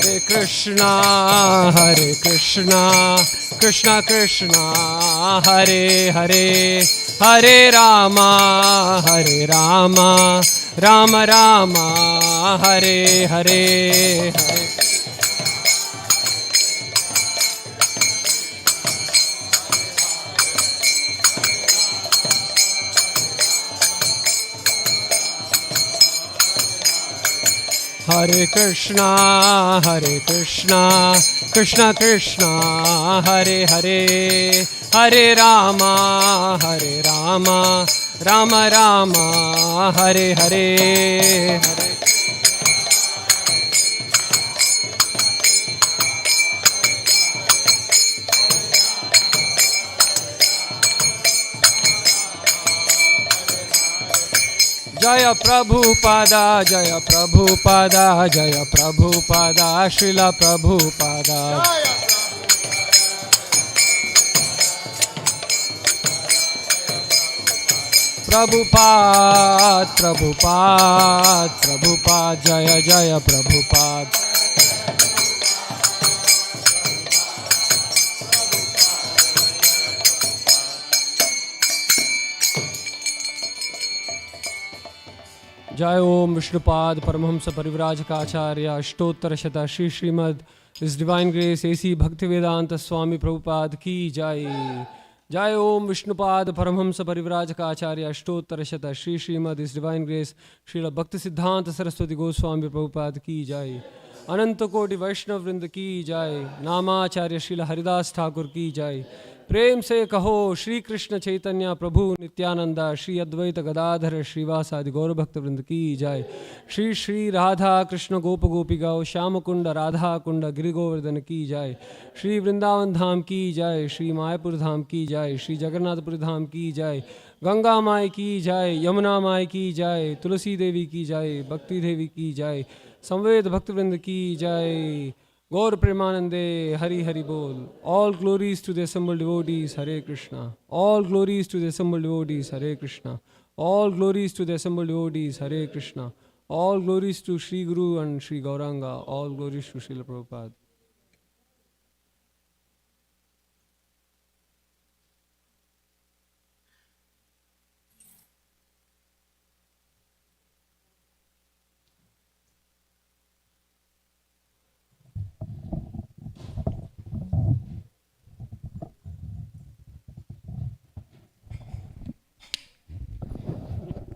Hare Krishna, Krishna Krishna, Hare Hare, Hare Rama, Rama Rama, Hare Hare, Hare. Hare Krishna, Krishna Krishna, Hare Hare, Hare Rama, Rama Rama, Hare Hare, Hare. Jaya Prabhupada, Jaya Prabhupada, Jaya Prabhupada, Srila Prabhupada. Prabhupada, Prabhupada, Prabhupada, Jaya Jaya Prabhupada. Jai Om Vishnupad Paramahamsa Parivrajakaacharya Ashtottar Shata Shri Srimad His Divine Grace A.C. Bhaktivedanta Swami Prabhupada Ki Jai. Jai Om Vishnupad Paramahamsa Parivrajakaacharya Ashtottar Shata Shri Srimad His Divine Grace Srila Bhaktisiddhanta Saraswati Goswami Prabhupada Ki Jai. Ananta Koti Vaishnav Vrinda Ki Jai. Namacharya Srila Haridas Thakur Ki Jai. प्रेम से कहो श्री कृष्ण चैतन्य प्रभु नित्यानंदा श्री अद्वैत गदाधर श्रीवासादि गौर भक्त वृंद की जय. श्री श्री राधा कृष्ण गोप गोपिका श्याम कुंड राधा कुंड गिरि गोवर्धन की जय. श्री वृंदावन धाम की जय. श्री मायापुर धाम की जय. श्री जगन्नाथपुर धाम की जय. गंगा माई की जय. यमुना माई की जय. तुलसी देवी की जय. भक्ति देवी की जय. संवेद भक्तवृंद की जय. Gaur Premanande, Hari Hari Bol. All glories to the assembled devotees, Hare Krishna. All glories to the assembled devotees, Hare Krishna. All glories to the assembled devotees, Hare Krishna. All glories to Sri Guru and Sri Gauranga. All glories to Srila Prabhupada.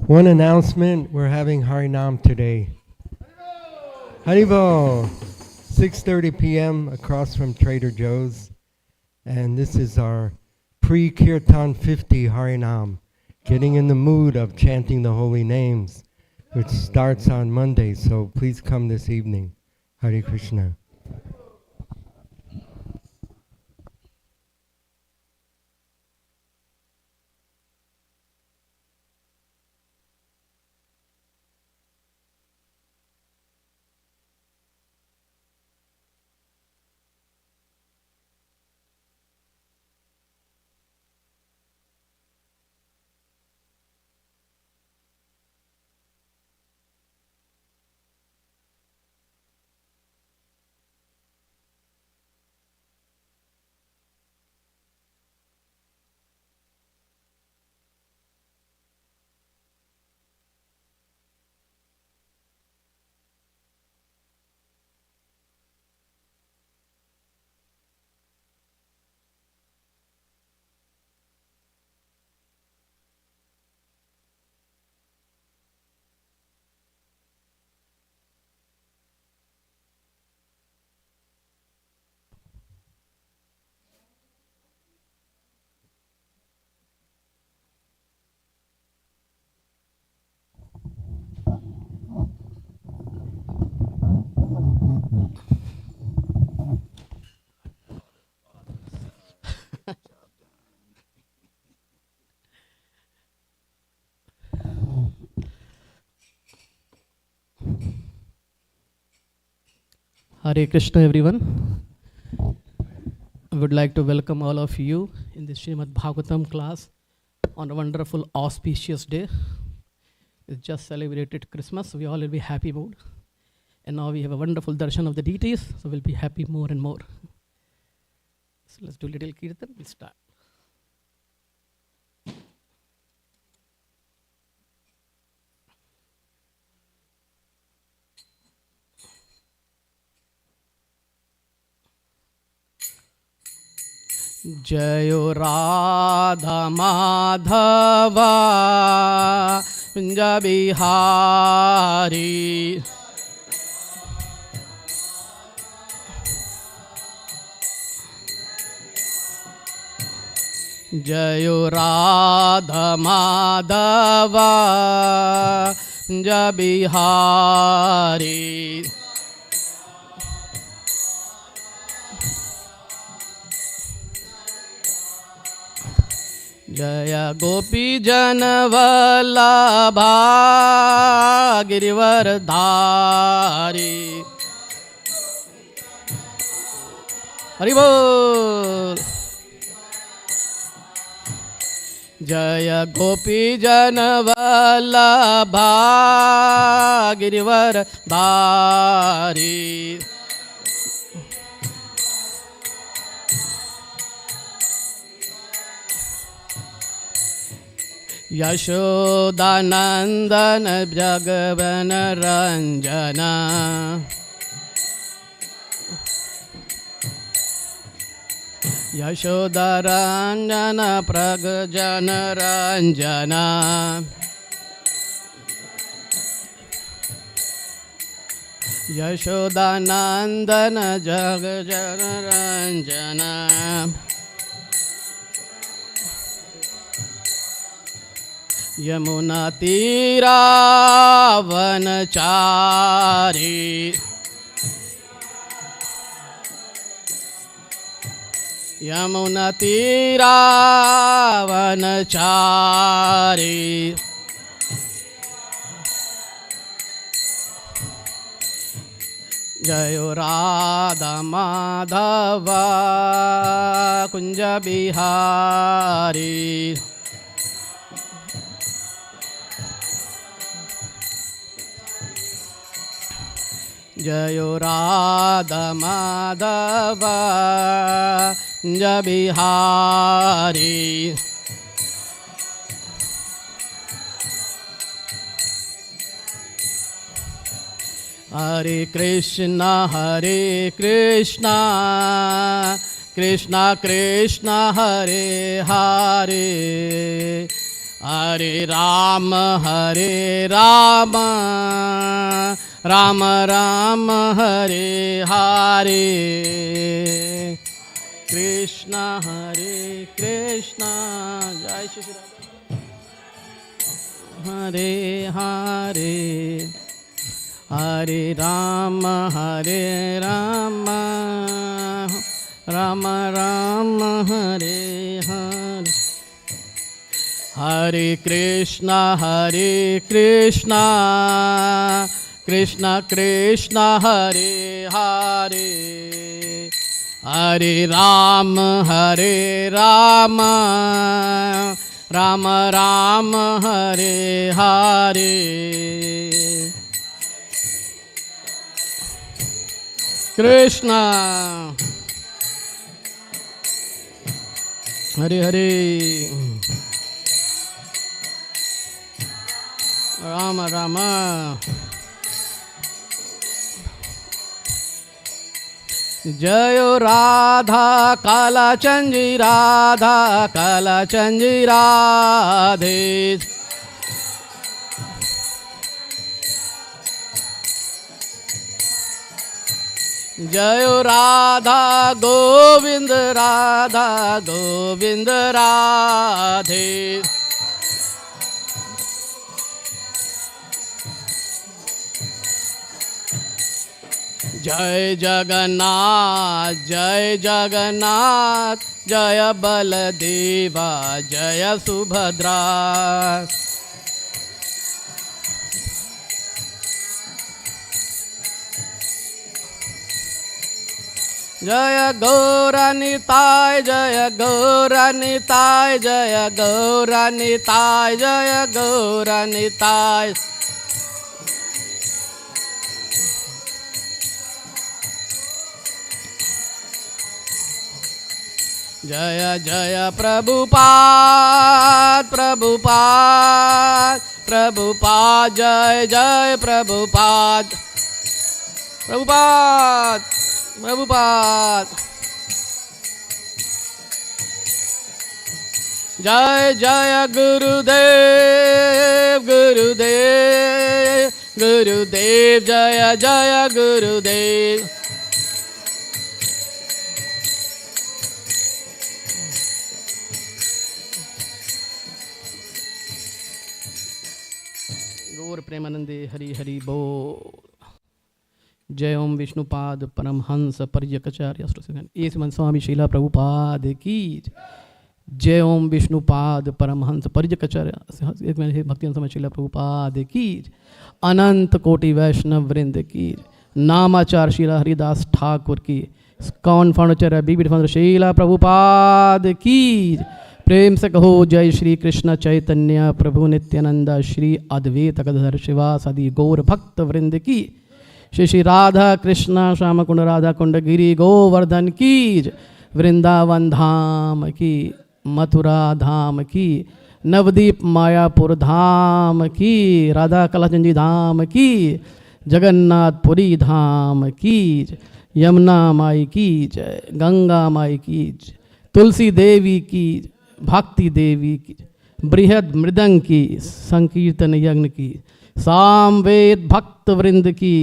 One announcement, we're having Harinam today. Haribo! 6:30 p.m. across from Trader Joe's. And this is our pre-Kirtan 50 Harinam, getting in the mood of chanting the holy names, which starts on Monday, so please come this evening. Hare Krishna. Hare Krishna everyone. I would like to welcome all of you in this Srimad Bhagavatam class on a wonderful auspicious day. It's just celebrated Christmas, we all will be happy mood. And now we have a wonderful darshan of the deities, so we'll be happy more and more. So let's do little kirtan, we'll start. Jayo Radha Madhava Kunja Bihari. Jayo Radha Madhava Kunja Bihari. Jaya Gopi Janavallabha Girivardhari. Haribol. Jaya Gopi Janavallabha Girivardhari. Yashodanandana Bhagavana Ranjana. Yashodaranjana Pragajana Ranjana. Yashodanandana Jagajana Ranjana. Yamuna Tira Vanachari. Yamuna Tira Vanachari. Jayo Radha Madhava Kunja Bihari. Jayo Radha Madhava Kunja Bihari. Hare Krishna Krishna Krishna Hare Hare. Hare Rama Rama Rama Hare Hare. Krishna Krishna Jai Shri Radha. Hare Hare. Hare Rama Rama Rama Hare Hare. Hare Krishna Krishna Krishna Hare Hare. Hare Rama Rama Rama Hare Hare. Krishna Hare Hare. Rama Rama. Jayo Radha Kala Chanji Radha Kala Chanji Radhe. Jayo Radha Govind Radha Govind Radhe. Jai Jagannath Jai Jagannath Jaya Baladeva Jaya Subhadra. Jaya Gauranitai Jaya Gauranitai Jaya Gauranitai Jaya Gauranitai. Jaya Jaya Prabhupada, Prabhupada, Prabhupada, Jai Jai Prabhupada, Prabhupada, Prabhupada. Jai Jaya Gurudev, Gurudev, Gurudev, Jaya Jaya Gurudev. Gaur Premanande Hari Hari Bol. Jai Om Vishnupad Paramhans Parjakacharya Srusigan. Esman Swami Srila Prabhupada ki. जय ओम विष्णुपाद परमहंस परिजकाचार्य एक मैंने भक्ति समय श्रील प्रभुपाद की अनंत कोटि वैष्णव वृंद की नामाचार श्रीला हरिदास ठाकुर की कौन फाउंडर बीबी फाउंडर श्रीला प्रभुपाद की प्रेम से कहो जय श्री कृष्ण चैतन्य प्रभु नित्यानंद श्री अद्वैत गदाधर शिवासादि गौर भक्त वृंद की श्री श्री राधा कृष्ण श्याम कुंड राधा कुंड गिरी गोवर्धन की वृंदावन धाम की मथुरा धाम की नवदीप मायापुर धाम की राधा कलाचंदी धाम की जगन्नाथपुरी धाम की यमुना माई की जय गंगा माई की जय तुलसी देवी की भक्ति देवी की बृहद मृदंग की संकीर्तन यज्ञ की सामवेद भक्त वृंद की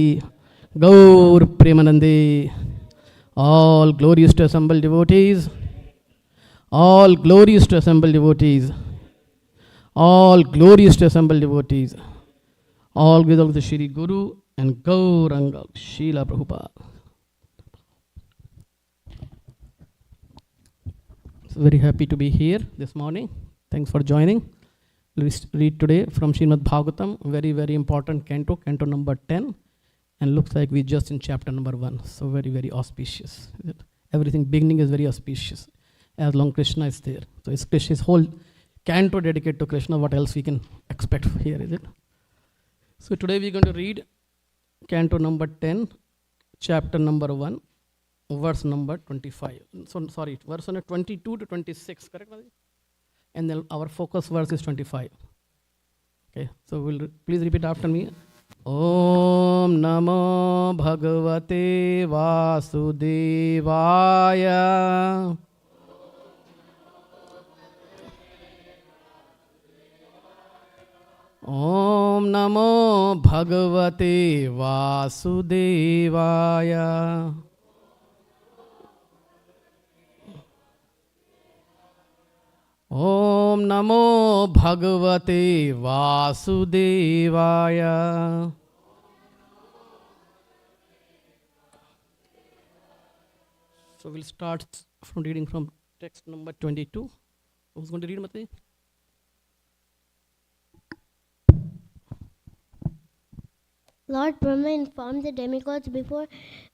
गौर प्रेमानंदे all glorious to assembled devotees, all glorious to assembled devotees, all glorious to assembled devotees, all with all the Shri Guru and Gauranga Srila Prabhupada. So very happy to be here this morning. Thanks for joining. Let's read today from Srimad Bhagavatam, very, very important canto, canto number 10. And looks like we're just in chapter number 1. So very, very auspicious. Everything beginning is very auspicious. As long Krishna is there. So it's Krishna's whole canto dedicated to Krishna. What else we can expect here, is it? So today we're going to read canto number 10, chapter number 1, verse number 25. So sorry, verse number 22 to 26, correct? And then our focus verse is 25. Okay, so please repeat after me. Om Namo Bhagavate Vasudevaya. Om Namo Bhagavate Vasudevaya. Om Namo Bhagavate Vasudevaya. So we'll start from reading from text number 22. Who's going to read, Mate? Lord Brahma informed the demigods before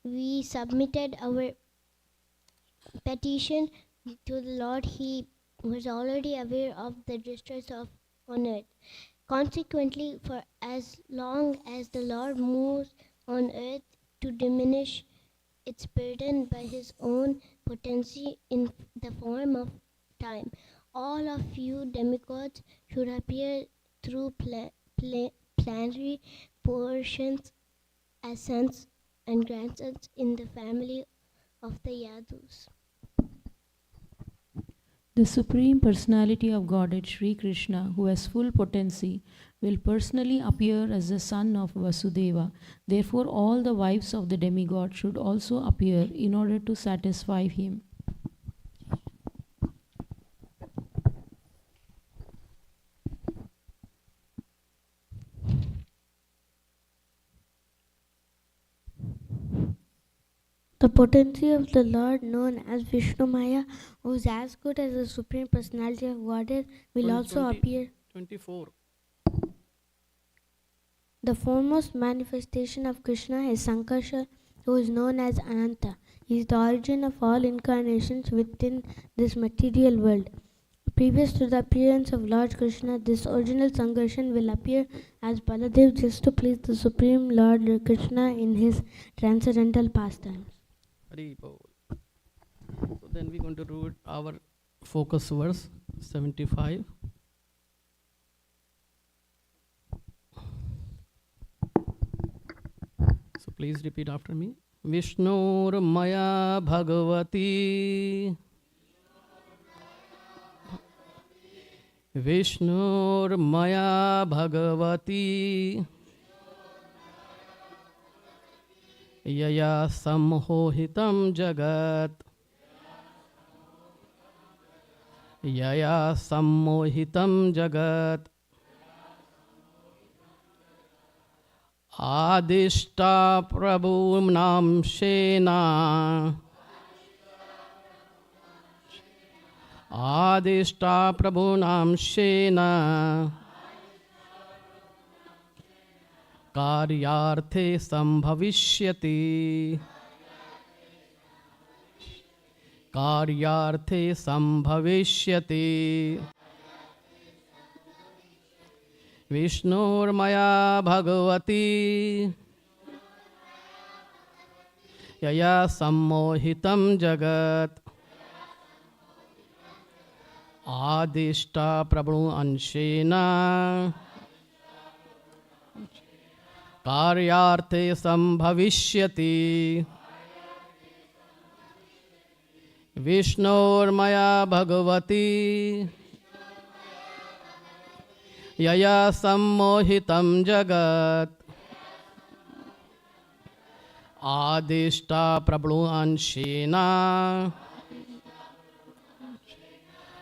we submitted our petition to the Lord. He was already aware of the distress on earth. Consequently, for as long as the Lord moves on earth to diminish its burden by his own potency in the form of time, all of you demigods should appear through planetary portions as sons and grandsons in the family of the Yadus. The Supreme Personality of Godhead, Sri Krishna, who has full potency, will personally appear as the son of Vasudeva. Therefore, all the wives of the demigod should also appear in order to satisfy him. The potency of the Lord, known as Vishnu Maya, who is as good as the Supreme Personality of Godhead, will also appear. 24. The foremost manifestation of Krishna is Sankarsha, who is known as Ananta. He is the origin of all incarnations within this material world. Previous to the appearance of Lord Krishna, this original Sankarshan will appear as Baladev just to please the Supreme Lord Krishna in his transcendental pastimes. Hari Bol. So then we're going to read our focus verse 75. So please repeat after me. Vishnur Maya Bhagavati Vishnur Maya Bhagavati Yaya Sammohitam Jagat Yaya Sammohitam Jagat Adishta Prabhunam Shena Adishta Prabhunam Shena Karyarthe Sambhavishyati Karyarthe Sambhavishyati Vishnurmaya Bhagavati Yaya Sammohitam Jagat Adishta Prabhu Anshena Karyarthe Sambhavishyati Vishnurmaya Bhagavati Yaya Sammohitam Jagat Adishta Prabhu Anshena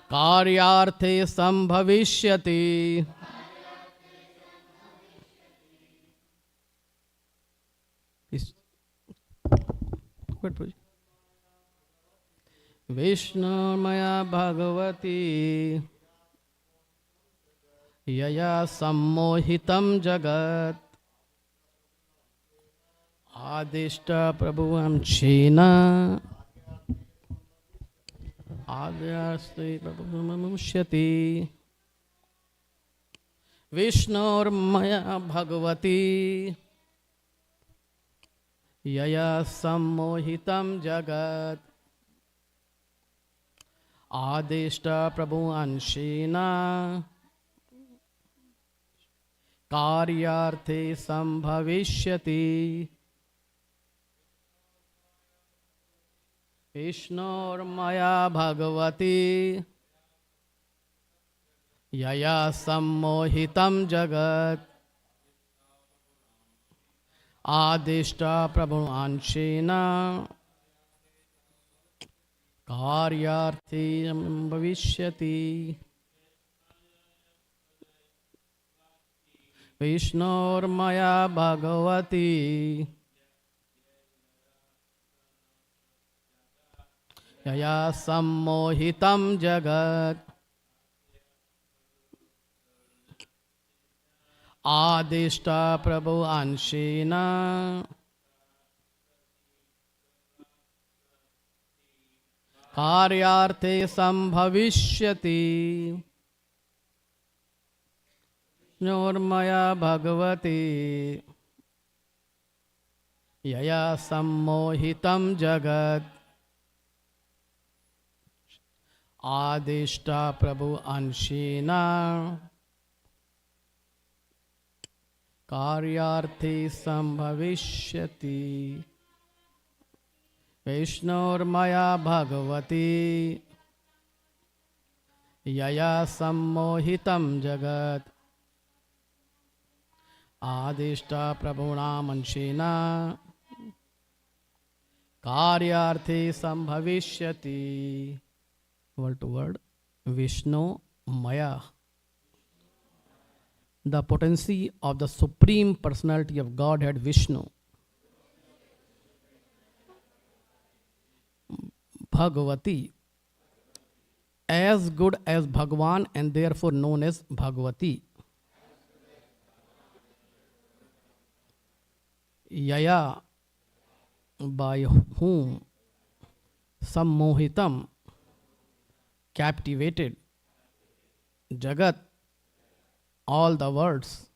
Karyarthe Sambhavishyati Vishnurmaya Bhagavati Yaya Sammohitam Jagat Adishta Prabhuam Shena Adhyasti Prabhuam Shyati Vishnurmaya Bhagavati Yaya Sammohitam Jagat Adishta Prabhu Anshena Karyarthe Sambhavishyati Vishnurmaya Bhagavati Yaya Sammohitam Jagat Adishta Prabhu Anshena Karyarthe Sambhavishyati Vishnurmaya Bhagavati Yaya Sammohitam Jagat Adishta Prabhu Anshena Karyarthe Sambhavishyati Vishnurmaya Bhagavati Yaya Sammohitam Jagat Adishta Prabhu Anshena Karyarthe Sambhavishyati Vishnurmaya Bhagavati Yaya Sammohitam Jagat Adishta Prabhunam Anshena Karyarthe Sambhavishyati. Word to word. Vishnu Maya. The potency of the Supreme Personality of Godhead Vishnu. Bhagavati. As good as Bhagwan and therefore known as Bhagavati. Yaya, by whom Sammohitam, captivated, Jagat, all the worlds,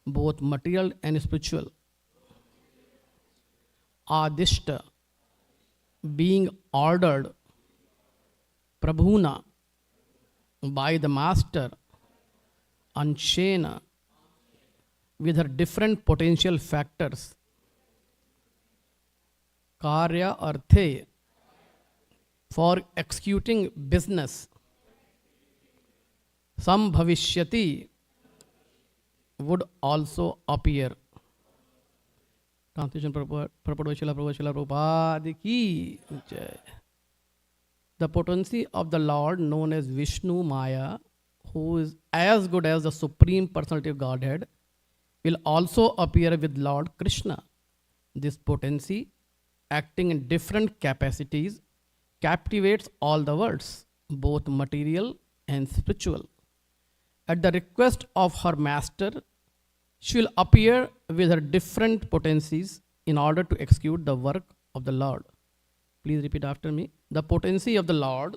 both material and spiritual, Adishta, being ordered Prabhuna by the master Anshena with her different potential factors Karya Arthe for executing business Sambhavishyati would also appear. Translation purport by Srila Prabhupada ki jai. The potency of the Lord known as Vishnu Maya, who is as good as the Supreme Personality of Godhead, will also appear with Lord Krishna. This potency, acting in different capacities, captivates all the worlds, both material and spiritual. At the request of her master, she will appear with her different potencies in order to execute the work of the Lord. Please repeat after me. The potency of the Lord,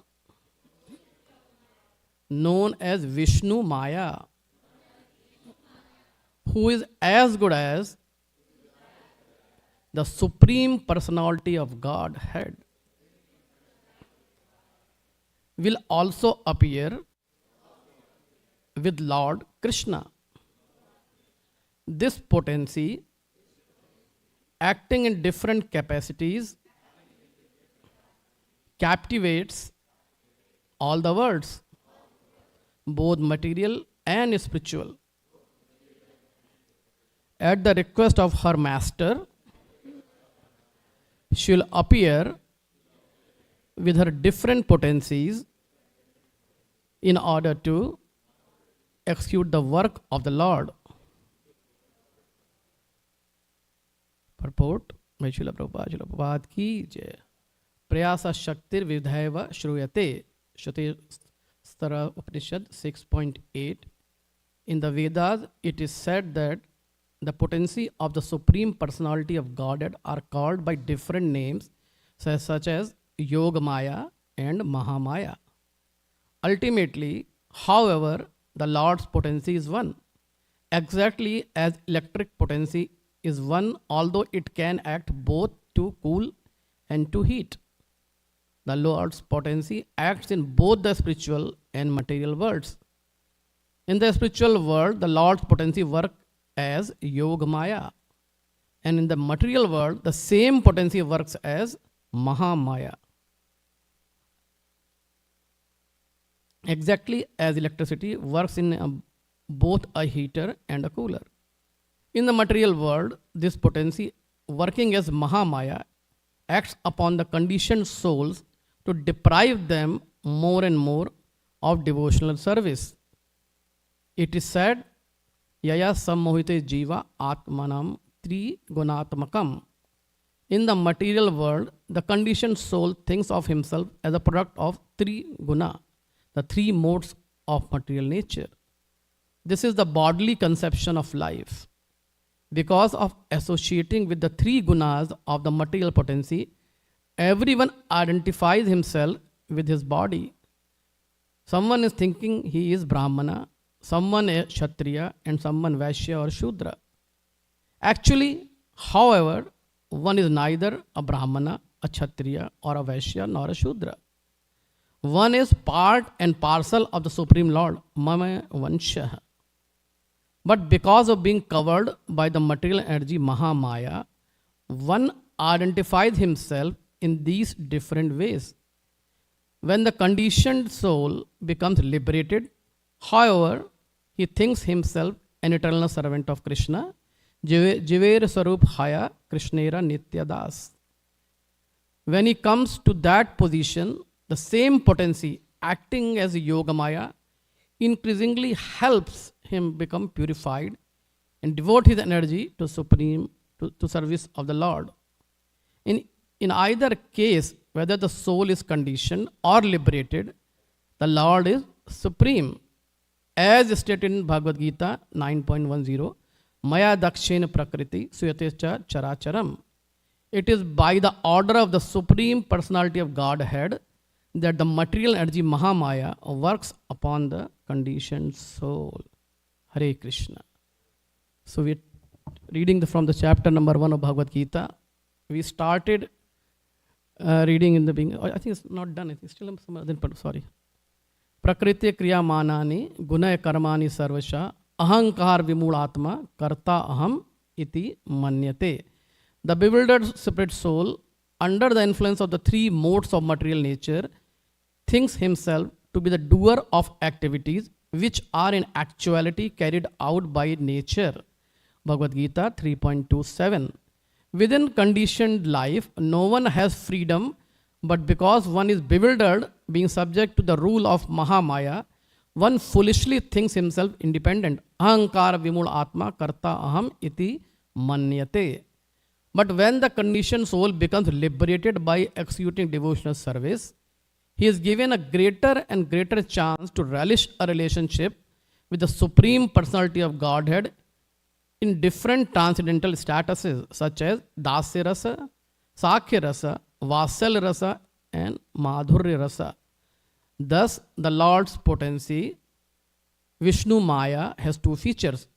known as Vishnu Maya, who is as good as the Supreme Personality of Godhead, will also appear with Lord Krishna. This potency, acting in different capacities, captivates all the worlds, both material and spiritual. At the request of her master, she will appear with her different potencies in order to execute the work of the Lord. Purport by Srila Prabhupada ki jai. Prayasa Shaktir Vidhaiva Shruyate. Shruti Stara Upanishad 6.8. In the Vedas, it is said that the potency of the Supreme Personality of Godhead are called by different names, such as Yogamaya and Mahamaya. Ultimately, however, the Lord's potency is one, exactly as electric potency is one, although it can act both to cool and to heat. The Lord's potency acts in both the spiritual and material worlds. In the spiritual world, the Lord's potency works as Yogamaya, and in the material world, the same potency works as Mahamaya. Exactly as electricity works in both a heater and a cooler. In the material world, this potency, working as Mahamaya, acts upon the conditioned souls to deprive them more and more of devotional service. It is said, Yaya sammohite jiva atmanam tri gunatmakam. In the material world, the conditioned soul thinks of himself as a product of three guna, the three modes of material nature. This is the bodily conception of life. Because of associating with the three gunas of the material potency, everyone identifies himself with his body. Someone is thinking he is Brahmana, someone is Kshatriya, and someone Vaishya or Shudra. Actually, however, one is neither a Brahmana, a Kshatriya, or a Vaishya, nor a Shudra. One is part and parcel of the Supreme Lord, Mama Vanshah. But because of being covered by the material energy Mahamaya, one identifies himself in these different ways. When the conditioned soul becomes liberated, however, he thinks himself an eternal servant of Krishna, Jiver Sarup Haya Krishnera Nityadas. When he comes to that position, the same potency acting as Yogamaya increasingly helps him become purified and devote his energy to service of the Lord. In either case, whether the soul is conditioned or liberated, the Lord is supreme. As stated in Bhagavad Gita 9.10, Maya Dakshen Prakriti Suyatecha Characharam. It is by the order of the Supreme Personality of Godhead that the material energy Mahamaya works upon the conditioned soul. Hare Krishna. So we are reading from the chapter number 1 of Bhagavad Gita. We started reading in the beginning. I think it's not done. I think still some other part. Sorry. Prakriti kriya manani gunaya karmani sarvasha ahankar vimulatma karta aham iti manyate. The bewildered separate soul, under the influence of the three modes of material nature, thinks himself to be the doer of activities which are in actuality carried out by nature. Bhagavad Gita 3.27. Within conditioned life, no one has freedom, but because one is bewildered, being subject to the rule of Mahamaya, one foolishly thinks himself independent. Ahankara vimul atma karta aham iti manyate. But when the conditioned soul becomes liberated by executing devotional service, he is given a greater and greater chance to relish a relationship with the Supreme Personality of Godhead in different transcendental statuses such as Dasya Rasa, Sakhya Rasa, Vasal Rasa, and Madhurya Rasa. Thus, the Lord's potency, Vishnu Maya, has two features,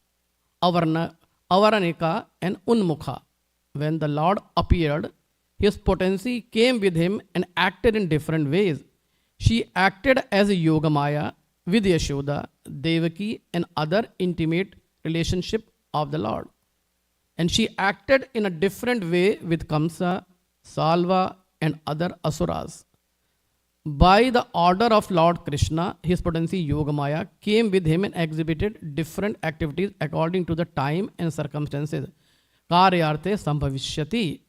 Avaranika and Unmukha. When the Lord appeared, his potency came with him and acted in different ways. She acted as a Yogamaya with Yashoda, Devaki, and other intimate relationship of the Lord. And she acted in a different way with Kamsa, Salva, and other Asuras. By the order of Lord Krishna, his potency Yogamaya came with him and exhibited different activities according to the time and circumstances. Karyarte sambhavishyati.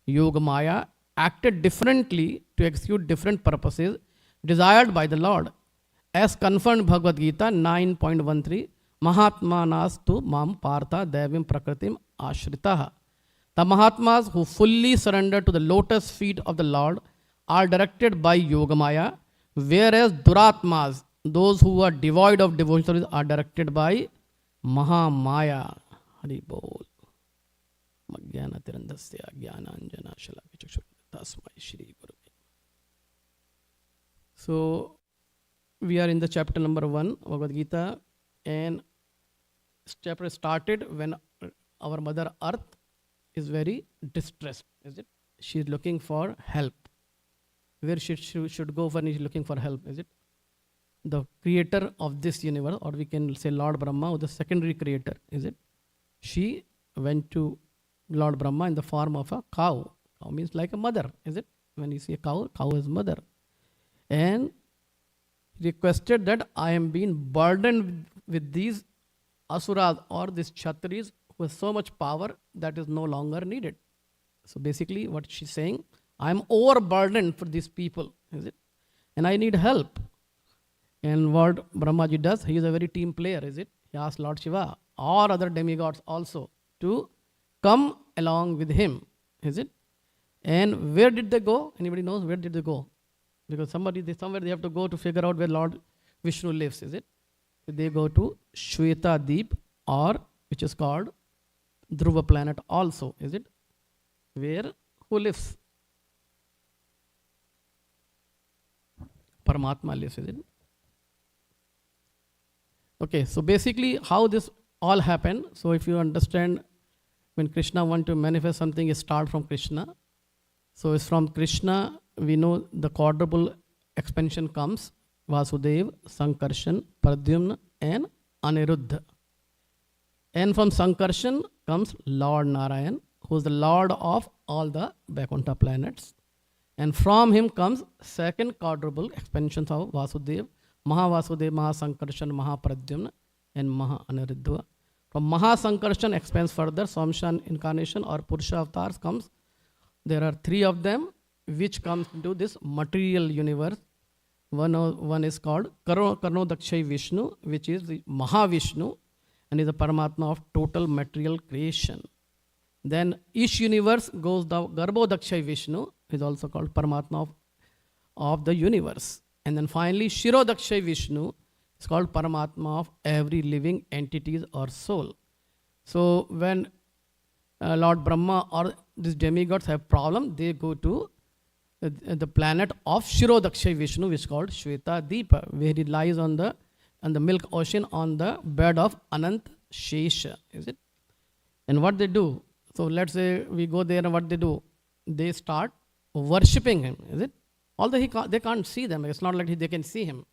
Yogamaya acted differently to execute different purposes desired by the Lord. As confirmed Bhagavad Gita 9.13, Mahatmanastu mam partha devim prakritim ashritaha. The Mahatmas who fully surrender to the lotus feet of the Lord are directed by Yogamaya, whereas Duratmas, those who are devoid of devotion, are directed by Mahamaya. Hari Bol. Magyana tirandasya jnananjana shalakvichakshur tasmai shri guru. So, we are in the chapter number 1, Bhagavad Gita, and chapter started when our Mother Earth is very distressed, is it? She is looking for help. Where she should go when she is looking for help, is it? The creator of this universe, or we can say Lord Brahma, or the secondary creator, is it? She went to Lord Brahma in the form of a cow. Cow means like a mother, is it? When you see a cow, cow is mother. And requested that I am being burdened with these asuras or these kshatris with so much power that is no longer needed. So basically what she's saying, I am overburdened for these people, is it? And I need help. And what Brahmaji does, he is a very team player, is it? He asks Lord Shiva or other demigods also to come along with him, is it? And where did they go? Anybody knows where did they go? Because somewhere they have to go to figure out where Lord Vishnu lives, is it? They go to Shweta Deep, or which is called Dhruva planet also, is it? Where who lives? Paramatma lives, is it? Okay, so basically how this all happened. So if you understand, when Krishna wants to manifest something, it starts from Krishna. So it's from Krishna, we know the quadruple expansion comes, Vasudev, Sankarshan, Pradyumna, and Aniruddha. And from Sankarshan comes Lord Narayan, who is the Lord of all the Vaikuntha planets. And from him comes second quadruple expansions of Vasudev, Mahavasudev, Mahasankarshan, Mahapradyumna, and Maha-Aniruddha. From Mahasankarshan expands further, Swamshan incarnation or Purusha avatars comes. There are 3 of them which comes into this material universe. One is called Karno Dakshay Vishnu, which is the Mahavishnu and is the Paramatma of total material creation. Then each universe goes the Garbho Dakshay Vishnu, is also called Paramatma of the universe. And then finally Shiro Dakshay Vishnu is called Paramatma of every living entities or soul. So when Lord Brahma or these demigods have problem, they go to the planet of Shiro Dakshay Vishnu, which is called Shweta Deepa, where he lies on the milk ocean on the bed of Anant Shesha, is it? And what they do, so let's say we go there and what they do, they start worshipping him, is it? Although they can't see them, it's not like they can see him,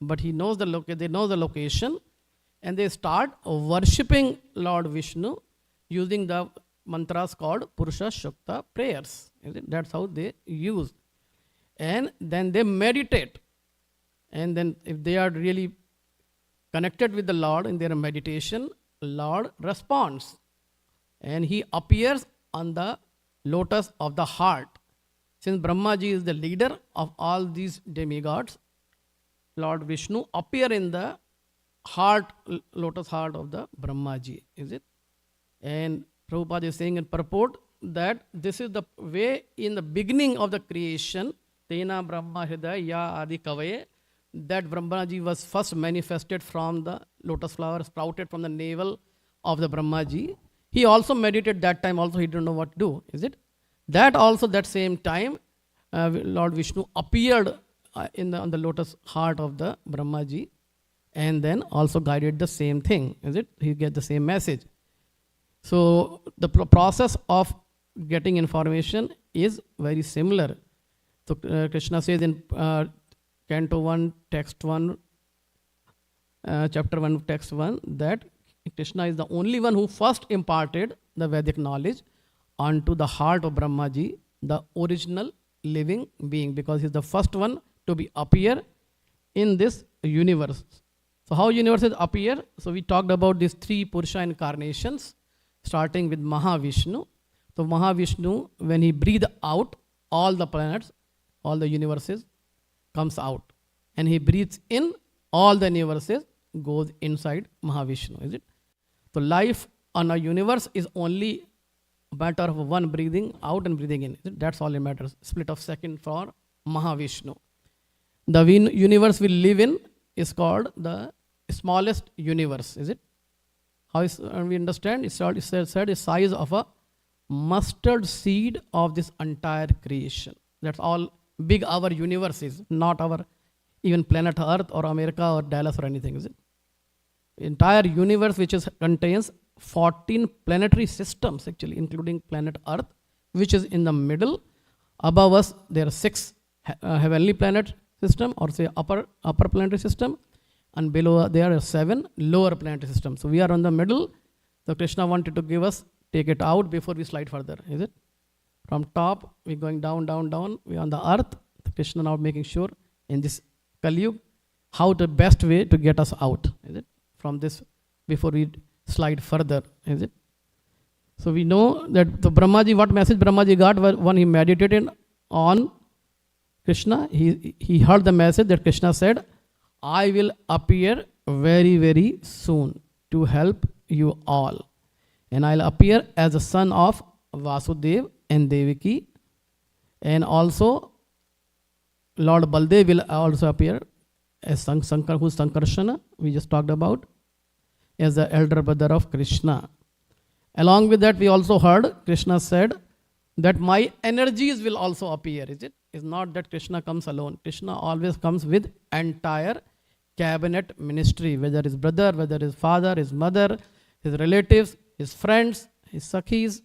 but he knows they know the location, and they start worshipping Lord Vishnu using the mantras called Purusha Shukta prayers. Is it? That's how they use. And then they meditate. And then if they are really connected with the Lord in their meditation, Lord responds. And he appears on the lotus of the heart. Since Brahmaji is the leader of all these demigods, Lord Vishnu appear in the heart, lotus heart of the Brahmaji, is it? And Prabhupada is saying in purport that this is the way in the beginning of the creation, Tena Brahma Hridaya Adi Kavaye, that Brahmaji was first manifested from the lotus flower sprouted from the navel of the Brahmaji. He also meditated that time, also he didn't know what to do, is it? That also, that same time, Lord Vishnu appeared on the lotus heart of the Brahmaji, and then also guided the same thing, is it? He get the same message. So the process of getting information is very similar. So Krishna says in Canto 1, Text 1, Chapter 1, Text 1, that Krishna is the only one who first imparted the Vedic knowledge onto the heart of Brahmaji, the original living being, because he's the first one to appear in this universe. So how universes appear? So we talked about these three Purusha incarnations, starting with Mahavishnu. So Mahavishnu, when he breathes out, all the planets, all the universes comes out. And he breathes in, all the universes goes inside Mahavishnu, is it? So life on a universe is only a matter of one breathing out and breathing in. That's all it matters. Split of second for Mahavishnu. The universe we live in is called the smallest universe, is it? How is we understand? It's said the size of a mustard seed of this entire creation. That's all big our universe is, not our even planet Earth or America or Dallas or anything, is it? Entire universe which contains 14 planetary systems actually, including planet Earth, which is in the middle. Above us there are 6 heavenly planet system, or say upper planetary system, and below there are 7 lower planetary systems. So we are on the middle. So Krishna wanted to give us, take it out before we slide further, is it? From top, we're going down, we're on the earth. So Krishna now making sure in this Kali Yuga, how the best way to get us out, is it? From this, before we slide further, is it? So we know that the Brahmaji, what message Brahmaji got when he meditated on Krishna, he heard the message that Krishna said, I will appear very, very soon to help you all. And I'll appear as a son of Vasudeva and Devaki. And also, Lord Baldev will also appear as Sankar, who's Sankarsana, we just talked about, as the elder brother of Krishna. Along with that, we also heard Krishna said that my energies will also appear, is it? It's not that Krishna comes alone. Krishna always comes with entire cabinet ministry, whether his brother, whether his father, his mother, his relatives, his friends, his sakhis,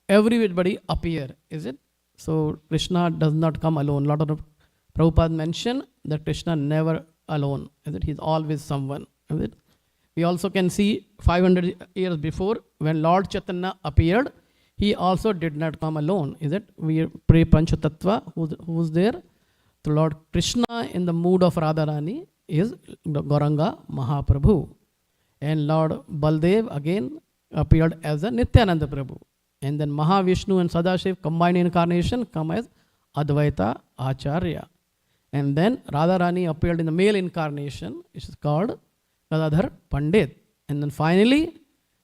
everybody appear, is it? So Krishna does not come alone. A lot of Prabhupada mention that Krishna never alone, is it? He's always someone, is it? We also can see 500 years before, when Lord Chaitanya appeared, he also did not come alone, is it? We pray Panchatattva, who's there? The Lord Krishna in the mood of Radharani is Gauranga Mahaprabhu. And Lord Baldev again appeared as a Nityananda Prabhu. And then Mahavishnu and Sadashiv combined incarnation come as Advaita Acharya. And then Radharani appeared in the male incarnation, which is called Gadadhar Pandit. And then finally,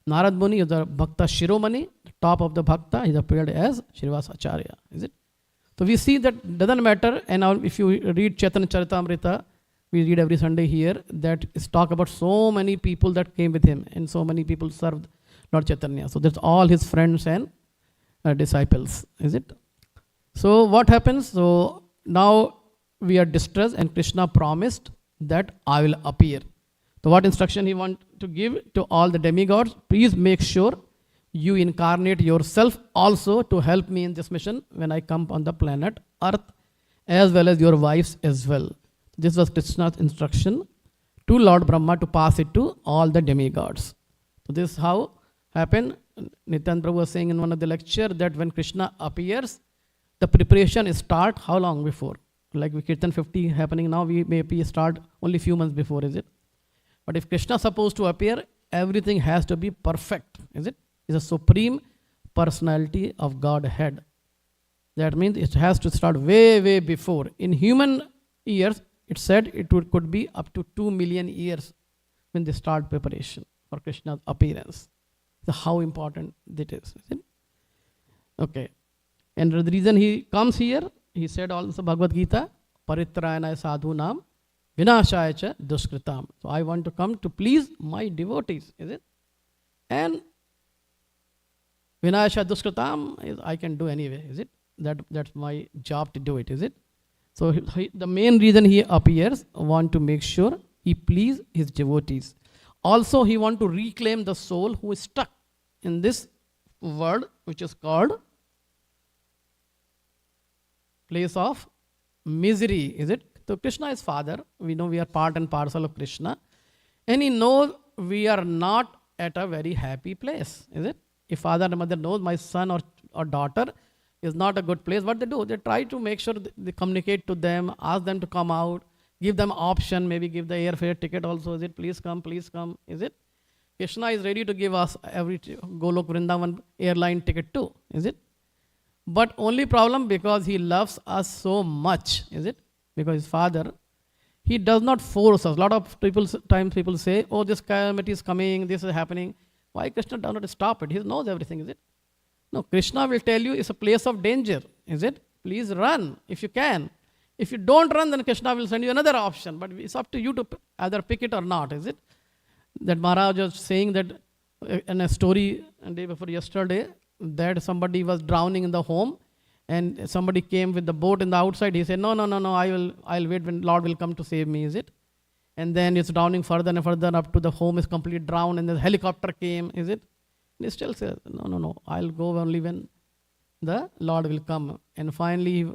Narad Muni is the Bhakta Shiromani, the top of the Bhakta, he appeared as Shrivas Acharya, is it? So we see that doesn't matter. And now if you read Chaitanya Charitamrita, we read every Sunday here, that is talk about so many people that came with him, and so many people served Lord Chaitanya. So that's all his friends and disciples, is it? So what happens? So now we are distressed, and Krishna promised that I will appear. So what instruction he want to give to all the demigods? Please make sure you incarnate yourself also to help me in this mission when I come on the planet Earth, as well as your wives as well. This was Krishna's instruction to Lord Brahma to pass it to all the demigods. So this is how happened. Nityan Prabhu was saying in one of the lecture that when Krishna appears, the preparation start how long before? Like Kirtan 50 happening now, we maybe start only few months before, is it? But if Krishna is supposed to appear, everything has to be perfect, is it? It's a supreme personality of Godhead. That means it has to start way, way before. In human years, it said it could be up to 2 million years when they start preparation for Krishna's appearance. So how important that is it? Okay. And the reason he comes here, he said also Bhagavad Gita, Paritrayana sadhunam vinashaya cha duskritam. So I want to come to please my devotees, is it? And vinashaya duskritam is I can do anyway, is it? That's my job to do it, is it? So the main reason he appears, want to make sure he please his devotees. Also he want to reclaim the soul who is stuck in this world which is called place of misery, is it? So Krishna is Father. We know we are part and parcel of Krishna. And he knows we are not at a very happy place, is it? If father and mother knows my son or daughter is not a good place, what they do? They try to make sure they communicate to them, ask them to come out, give them option, maybe give the airfare ticket also, is it? Please come, is it? Krishna is ready to give us every Golok Vrindavan airline ticket too, is it? But only problem because he loves us so much, is it? Because his father, he does not force us. A lot of times people say, oh, this calamity is coming, this is happening. Why Krishna does not stop it? He knows everything, is it? No, Krishna will tell you it's a place of danger, is it? Please run if you can. If you don't run, then Krishna will send you another option. But it's up to you to either pick it or not, is it? That Maharaj was saying that in a story day before yesterday, that somebody was drowning in the home and somebody came with the boat in the outside. He said, no, I'll wait when Lord will come to save me, is it? And then it's drowning further and further up to the home is completely drowned and the helicopter came, is it? And he still says, no, I'll go only when the Lord will come. And finally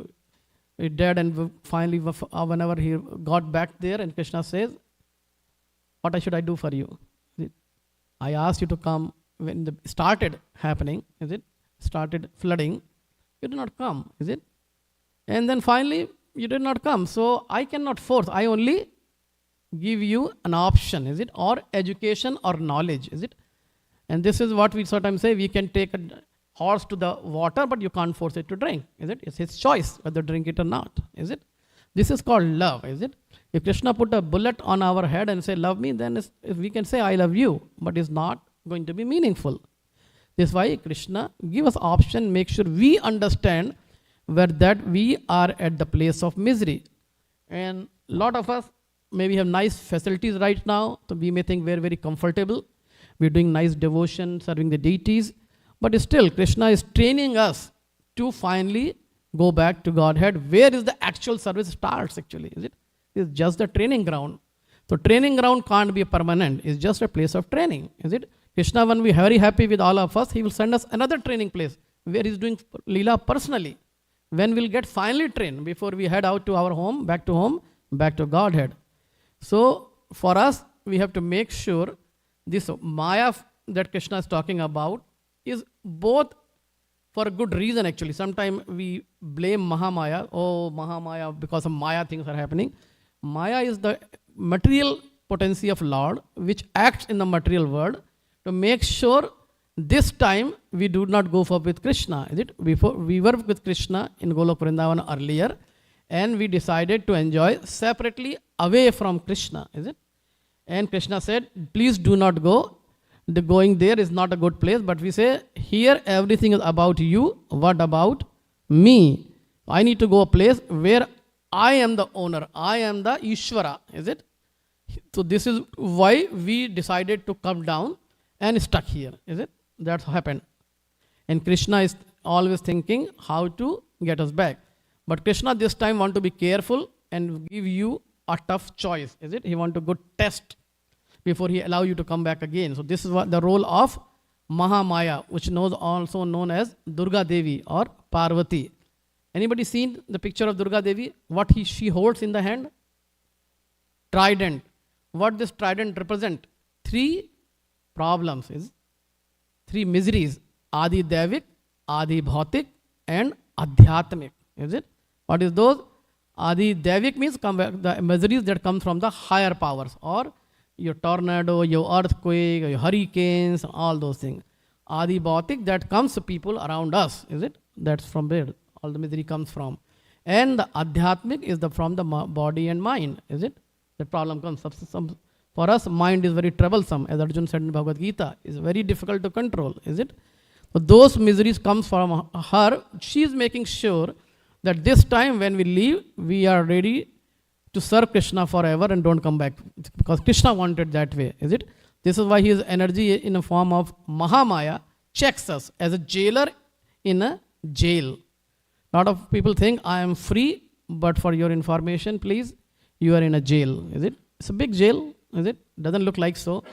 he did, and finally whenever he got back there and Krishna says, what should I do for you? I asked you to come when it started happening, is it? Started flooding, you did not come, is it? And then finally, you did not come. So I cannot force, I only give you an option, is it? Or education or knowledge, is it? And this is what we sometimes say, we can take a horse to the water, but you can't force it to drink, is it? It's his choice whether to drink it or not, is it? This is called love, is it? If Krishna put a bullet on our head and say, love me, then if we can say, I love you, but it's not going to be meaningful. This is why Krishna give us option, make sure we understand where that we are at the place of misery. And a lot of us maybe have nice facilities right now, so we may think we're very comfortable. We're doing nice devotion, serving the deities, but still Krishna is training us to finally go back to Godhead. Where is the actual service starts actually, is it? It's just the training ground. So training ground can't be permanent, it's just a place of training, is it? Krishna, when we're very happy with all of us, he will send us another training place where he's doing Leela personally. When we'll get finally trained before we head out to our home, back to Godhead. So for us, we have to make sure this Maya that Krishna is talking about is both for a good reason actually. Sometimes we blame Mahamaya, Mahamaya, because of Maya things are happening. Maya is the material potency of Lord which acts in the material world to make sure this time we do not go for with Krishna, is it? Before we were with Krishna in Golok Vrindavan earlier and we decided to enjoy separately away from Krishna, is it? And Krishna said, please do not go. The going there is not a good place, but we say, here everything is about you. What about me? I need to go a place where I am the owner. I am the Ishvara, is it? So this is why we decided to come down and stuck here, is it? That's happened. And Krishna is always thinking how to get us back. But Krishna this time want to be careful and give you a tough choice, is it? He want to go test before he allow you to come back again. So this is what the role of Mahamaya, which knows also known as Durga Devi or Parvati. Anybody seen the picture of Durga Devi? What she holds in the hand? Trident. What this trident represent? Three problems, is three miseries: Adi Devik, Adi Bhautik, and Adhyatmik. Is it? What is those? Adi Devik means the miseries that come from the higher powers, or your tornado, your earthquake, your hurricanes, all those things. Adi Bhautik, that comes to people around us. Is it? That's from where all the misery comes from. And the Adhyatmik is from the body and mind. Is it? The problem comes. For us, mind is very troublesome, as Arjuna said in Bhagavad Gita. It's very difficult to control. Is it? So those miseries comes from her. She is making sure that this time when we leave, we are ready to serve Krishna forever and don't come back. Because Krishna wanted that way. Is it? This is why his energy in a form of Mahamaya checks us as a jailer in a jail. A lot of people think I am free, but for your information, please, you are in a jail. Is it? It's a big jail. Is it? Doesn't look like so.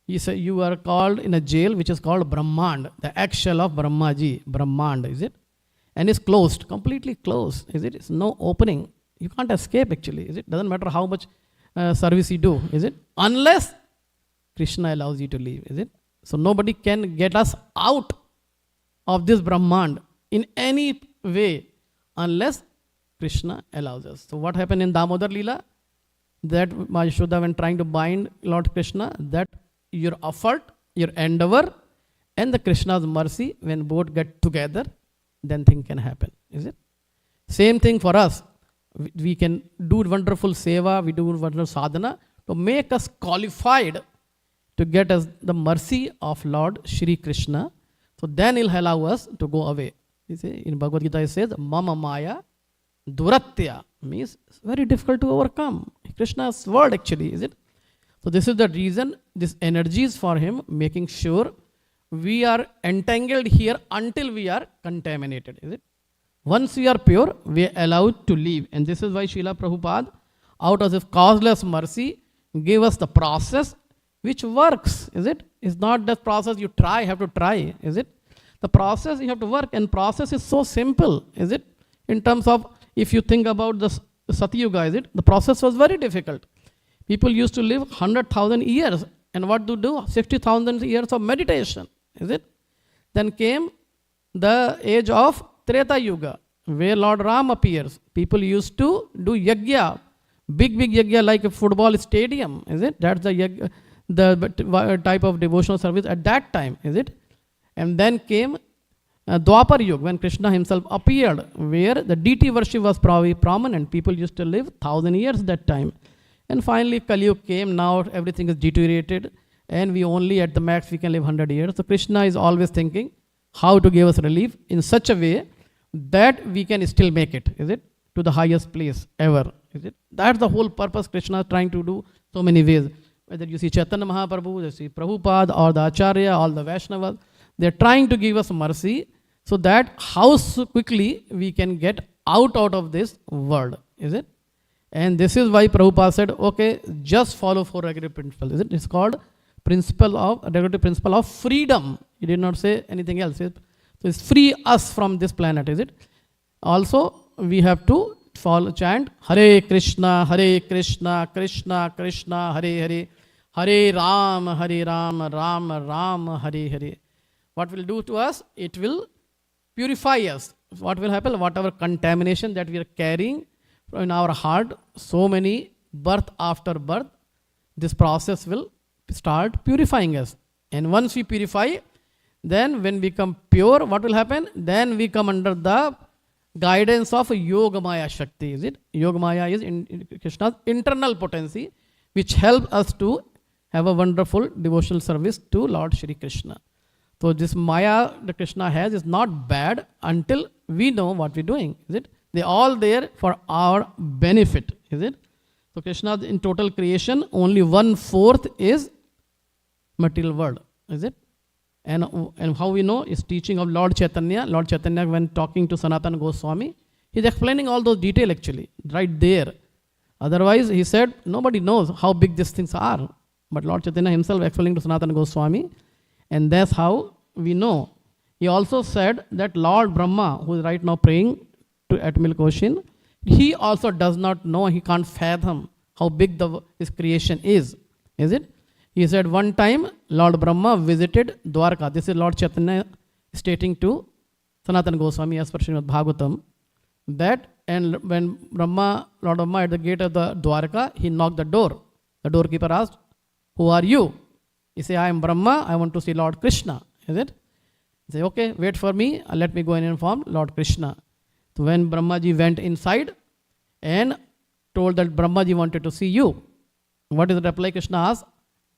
You say you are called in a jail which is called Brahmand, the eggshell of Brahmaji, Brahmand, is it? And it's closed, completely closed, is it? It's no opening. You can't escape actually, is it? Doesn't matter how much service you do, is it? Unless Krishna allows you to leave, is it? So nobody can get us out of this Brahmand in any way unless Krishna allows us. So what happened in Damodar Leela? That Yashoda, when trying to bind Lord Krishna, that your effort, your endeavor, and the Krishna's mercy, when both get together, then thing can happen. Is it? Same thing for us. We can do wonderful seva, we do wonderful sadhana to make us qualified to get us the mercy of Lord Shri Krishna. So then he'll allow us to go away. You see, in Bhagavad Gita it says, Mama Maya Duratya, means it's very difficult to overcome. Krishna's word actually, is it? So this is the reason, this energy is for him, making sure we are entangled here until we are contaminated, is it? Once we are pure, we are allowed to leave. And this is why Srila Prabhupada, out of his causeless mercy, gave us the process which works, is it? It's not that process you have to try, is it? The process you have to work, and process is so simple, is it? In terms of, if you think about the Satyuga, is it? The process was very difficult. People used to live 100,000 years, and what to do? 60,000 years of meditation, is it? Then came the age of Treta Yuga, where Lord Ram appears. People used to do yajna, big yajna like a football stadium, is it? That's the yajna, the type of devotional service at that time, is it? And then came Dwapar Yuga, when Krishna himself appeared, where the deity worship was probably prominent. People used to live 1,000 years that time. And finally Kali Yuga came. Now everything is deteriorated, and we only at the max we can live 100 years. So Krishna is always thinking how to give us relief in such a way that we can still make it, is it? To the highest place ever, is it? That's the whole purpose Krishna is trying to do so many ways. Whether you see Chaitanya Mahaprabhu, you see Prabhupada, or the Acharya, all the Vaishnavas, they're trying to give us mercy so that how quickly we can get out of this world, is it? And this is why Prabhupada said, okay, just follow four regulative principles, is it? It's called regulative principle of freedom. He did not say anything else. So it's free us from this planet, is it? Also, we have to chant Hare Krishna, Krishna Krishna, Hare Hare, Hare Ram, Ram Ram, Hare Hare. What will do to us? It will purify us. What will happen? Whatever contamination that we are carrying in our heart, so many birth after birth, this process will start purifying us. And once we purify, then when we become pure, what will happen? Then we come under the guidance of Yogamaya Shakti, is it? Yogamaya is in Krishna's internal potency, which helps us to have a wonderful devotional service to Lord Shri Krishna. So this Maya that Krishna has is not bad until we know what we're doing, is it? They're all there for our benefit, is it? So Krishna in total creation, only 1/4 is material world, is it? And how we know is teaching of Lord Chaitanya. Lord Chaitanya, when talking to Sanatana Goswami, he's explaining all those details actually, right there. Otherwise, he said, nobody knows how big these things are. But Lord Chaitanya himself explaining to Sanatana Goswami. And that's how we know. He also said that Lord Brahma, who is right now praying at Milk Ocean, he also does not know, he can't fathom how big his creation is it? He said one time Lord Brahma visited Dwarka. This is Lord Chaitanya stating to Sanatana Goswami as per Srimad Bhagavatam that, and when Lord Brahma at the gate of the Dwarka, he knocked the door. The doorkeeper asked, "Who are you?" He said, "I am Brahma, I want to see Lord Krishna." Is it? He said, "Okay, wait for me, let me go and inform Lord Krishna." So when Brahmaji went inside and told that Brahmaji wanted to see you, what is the reply Krishna asked?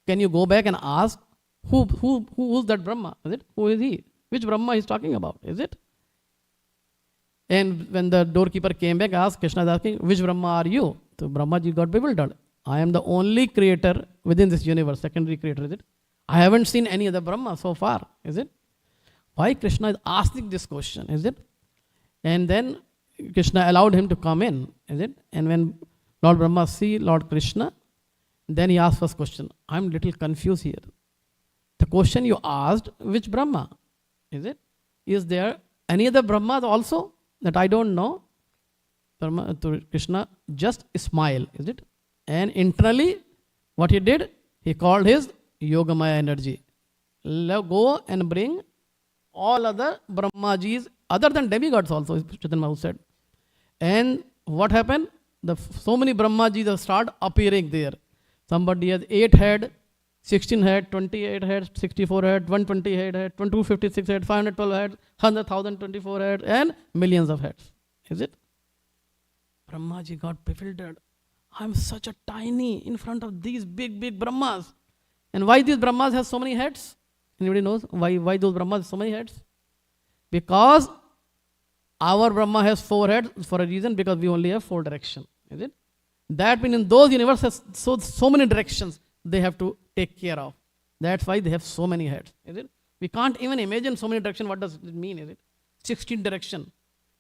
Can you go back and ask who's that Brahma? Is it? Who is he? Which Brahma he's talking about? Is it? And when the doorkeeper came back, asked, Krishna is asking, which Brahma are you? So Brahmaji got bewildered. I am the only creator within this universe, secondary creator, is it? I haven't seen any other Brahma so far, is it? Why Krishna is asking this question, is it? And then Krishna allowed him to come in, is it? And when Lord Brahma see Lord Krishna, then he asked first question, I'm little confused here. The question you asked, which Brahma? Is it? Is there any other Brahma also that I don't know? Brahma, to Krishna just smile, is it? And internally, what he did, he called his Yogamaya energy. Go and bring all other Brahmajis, other than demigods also, Chaitanya Mahaprabhu said. And what happened? So many Brahmajis start appearing there. Somebody has 8 head, 16 head, 28 head, 64 head, 120 head, 256 head, 512 head, 100,000, 24 head, and millions of heads. Is it? Brahmaji got bewildered. I'm such a tiny in front of these big Brahmas. And why these Brahmas have so many heads? Anybody knows why those Brahmas have so many heads? Because our Brahma has 4 heads for a reason, because we only have 4 directions. Is it? That means in those universes, so many directions they have to take care of. That's why they have so many heads. Is it? We can't even imagine so many directions. What does it mean? Is it? 16 direction.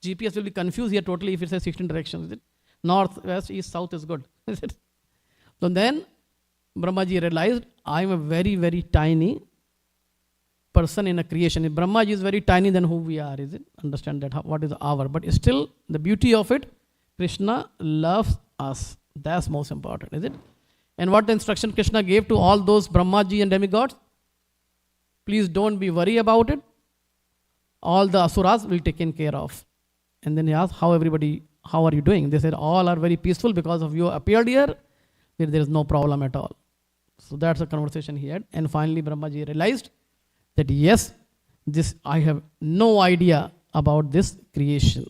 GPS will be confused here totally if it says 16 directions. Is it? North, west, east, south is good. Is it? So then Brahmaji realized, I am a very tiny person in a creation. If Brahmaji is very tiny, then who we are, is it? Understand that, what is our. But still, the beauty of it, Krishna loves us. That's most important, is it? And what the instruction Krishna gave to all those Brahmaji and demigods? Please don't be worried about it. All the asuras will be taken care of. And then he asked, how are you doing? They said, all are very peaceful because of you appeared here. There is no problem at all. So that's the conversation he had. And finally, Brahmaji realized that yes, I have no idea about this creation.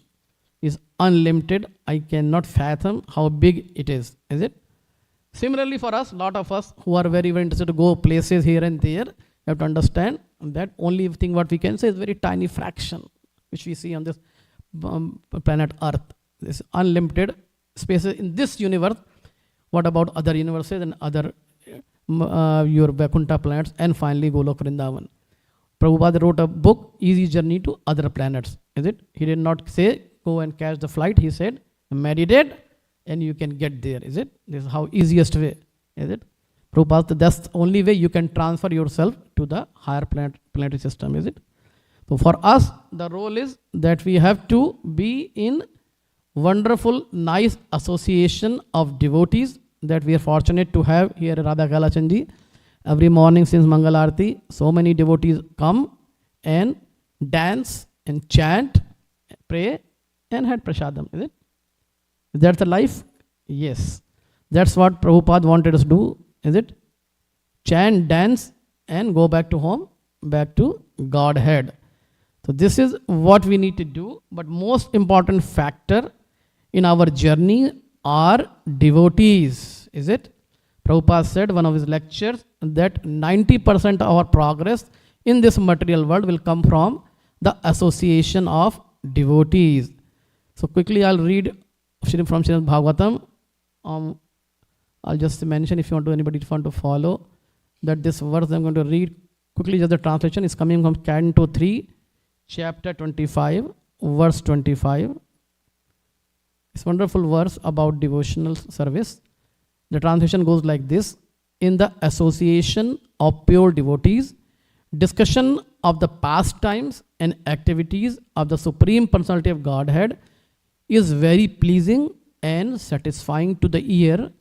It's unlimited. I cannot fathom how big it is it? Similarly for us, lot of us who are very interested to go places here and there, you have to understand that only thing what we can say is very tiny fraction, which we see on this planet Earth. This unlimited spaces in this universe. What about other universes and other your Vaikuntha planets, and finally Golok Vrindavan. Prabhupada wrote a book, Easy Journey to Other Planets. Is it? He did not say, go and catch the flight. He said, meditate and you can get there. Is it? This is how easiest way. Is it? Prabhupada, that's the only way you can transfer yourself to the higher planetary system. Is it? So for us, the role is that we have to be in wonderful, nice association of devotees that we are fortunate to have here at Radha Kalachandji. Every morning since Mangalarti, so many devotees come and dance and chant, pray and had prasadam. Is it? Is that the life? Yes. That's what Prabhupada wanted us to do. Is it? Chant, dance and go back to home, back to Godhead. So this is what we need to do. But most important factor in our journey are devotees. Is it? Prabhupada said one of his lectures that 90% of our progress in this material world will come from the association of devotees. So quickly I'll read from Srimad Bhagavatam. I'll just mention if you want to, anybody want to follow, that this verse I'm going to read quickly, just the translation is coming from Canto 3, chapter 25, verse 25. It's a wonderful verse about devotional service. The translation goes like this: in the association of pure devotees, discussion of the pastimes and activities of the Supreme Personality of Godhead is very pleasing and satisfying to the ear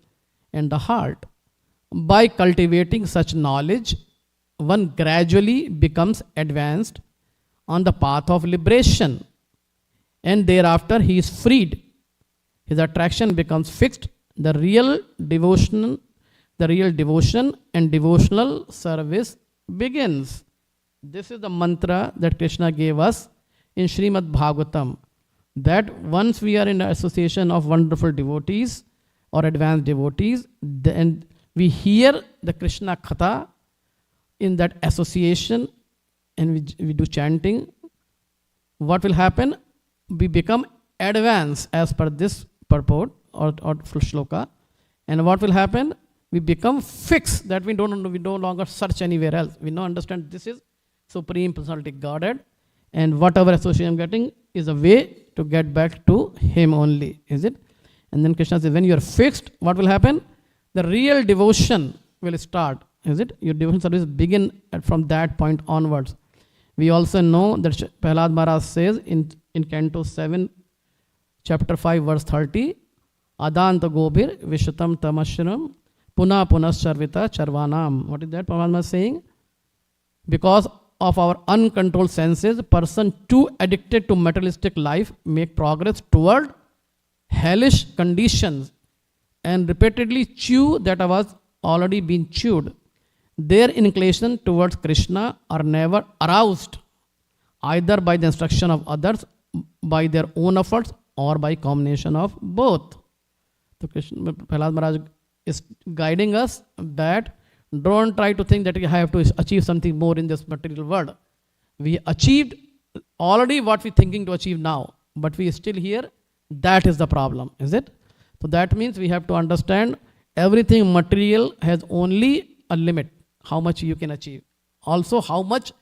and the heart. By cultivating such knowledge, one gradually becomes advanced on the path of liberation, and thereafter he is freed. His attraction becomes fixed. The real devotion and devotional service begins. This is the mantra that Krishna gave us in Srimad Bhagavatam, that once we are in the association of wonderful devotees or advanced devotees, then we hear the Krishna Katha in that association, and we do chanting. What will happen? We become advanced as per this purport or full shloka. And what will happen? We become fixed, that we no longer search anywhere else. We now understand this is Supreme Personality Godhead, and whatever association I'm getting is a way to get back to Him only, is it? And then Krishna says, when you are fixed, what will happen? The real devotion will start, is it? Your devotion service begin from that point onwards. We also know that Prahlad Maharaj says in Canto 7, chapter 5, verse 30, Adanta Gobir Vishutam Tamashram Puna Punascharvita Charvanam. What is that Prahlad Maharaj saying? Because of our uncontrolled senses, person too addicted to materialistic life make progress toward hellish conditions and repeatedly chew that was already been chewed. Their inclination towards Krishna are never aroused, either by the instruction of others, by their own efforts, or by combination of both. So Krishna, Prahlad Maharaj is guiding us that don't try to think that you have to achieve something more in this material world. We achieved already what we're thinking to achieve now, but we are still here. That is the problem, is it? So that means we have to understand everything material has only a limit, how much you can achieve. Also, how much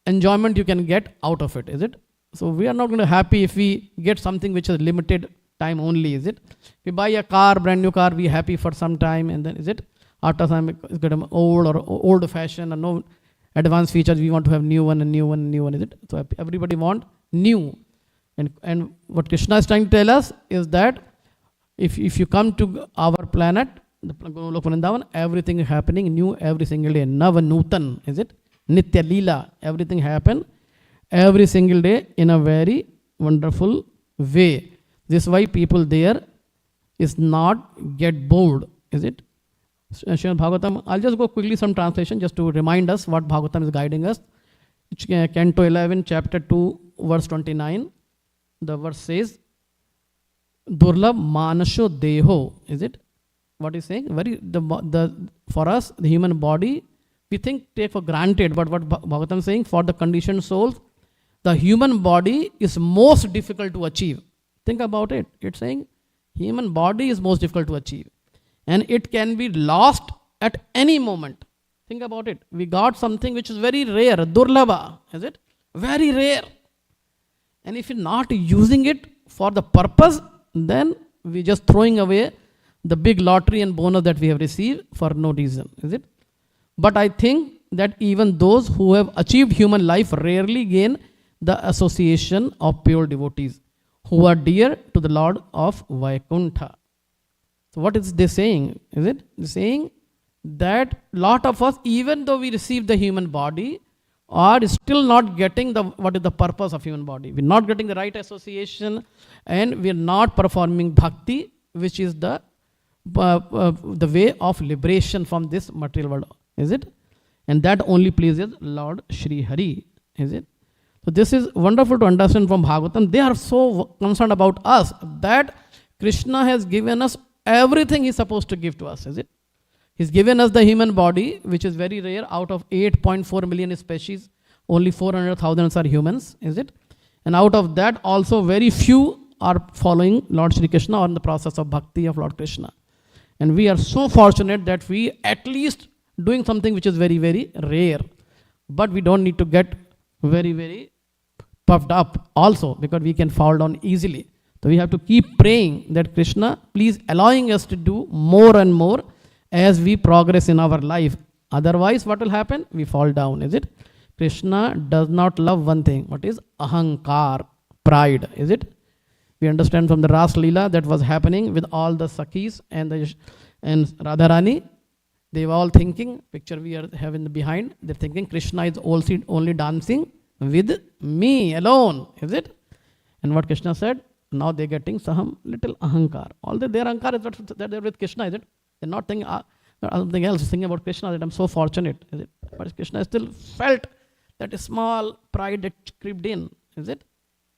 enjoyment you can get out of it, is it? So we are not going to be happy if we get something which is limited time only, is it? We buy a car, brand new car, we are happy for some time, and then, is it? After time it's getting old or old fashioned and no advanced features, we want to have new one, is it? So everybody want new. And what Krishna is trying to tell us is that if you come to our planet, the Golok Vrindavan, everything is happening new every single day. Nava Nutan, is it? Nitya Leela, everything happen every single day in a very wonderful way. This is why people there is not get bored, is it? Srimad Bhagavatam, I'll just go quickly some translation just to remind us what Bhagavatam is guiding us. Canto 11, chapter 2, verse 29. The verse says, Durlabh Manasho Deho, is it? What is saying? For us, the human body, we take for granted, but what Bhagavatam is saying, for the conditioned souls, the human body is most difficult to achieve. Think about it. It's saying human body is most difficult to achieve. And it can be lost at any moment. Think about it. We got something which is very rare, Durlabha, is it? Very rare. And if you're not using it for the purpose, then we're just throwing away the big lottery and bonus that we have received for no reason, is it? But I think that even those who have achieved human life rarely gain the association of pure devotees who are dear to the Lord of Vaikuntha. So what is they saying? Is it? They're saying that lot of us, even though we receive the human body, are still not getting what is the purpose of human body. We're not getting the right association, and we're not performing bhakti, which is the way of liberation from this material world, is it? And that only pleases Lord Shri Hari, is it? So this is wonderful to understand from Bhagavatam. They are so concerned about us that Krishna has given us everything He's supposed to give to us, is it? He's given us the human body, which is very rare. Out of 8.4 million species, only 400,000 are humans, is it? And out of that, also very few are following Lord Shri Krishna or in the process of bhakti of Lord Krishna. And we are so fortunate that we at least doing something which is very, very rare. But we don't need to get very, very puffed up also, because we can fall down easily. So we have to keep praying that Krishna, please allowing us to do more and more as we progress in our life. Otherwise, what will happen? We fall down, is it? Krishna does not love one thing. What is ahankar, pride, is it? We understand from the Ras Leela that was happening with all the Sakhis and Radharani. They were all thinking, picture we are having behind, they're thinking Krishna is also only dancing with me alone, is it? And what Krishna said, now they're getting some little ahankar. Although their ahankar is that they're with Krishna, is it? They're not thinking something else, thinking about Krishna, that I'm so fortunate, is it? But Krishna still felt that a small pride that crept in, is it?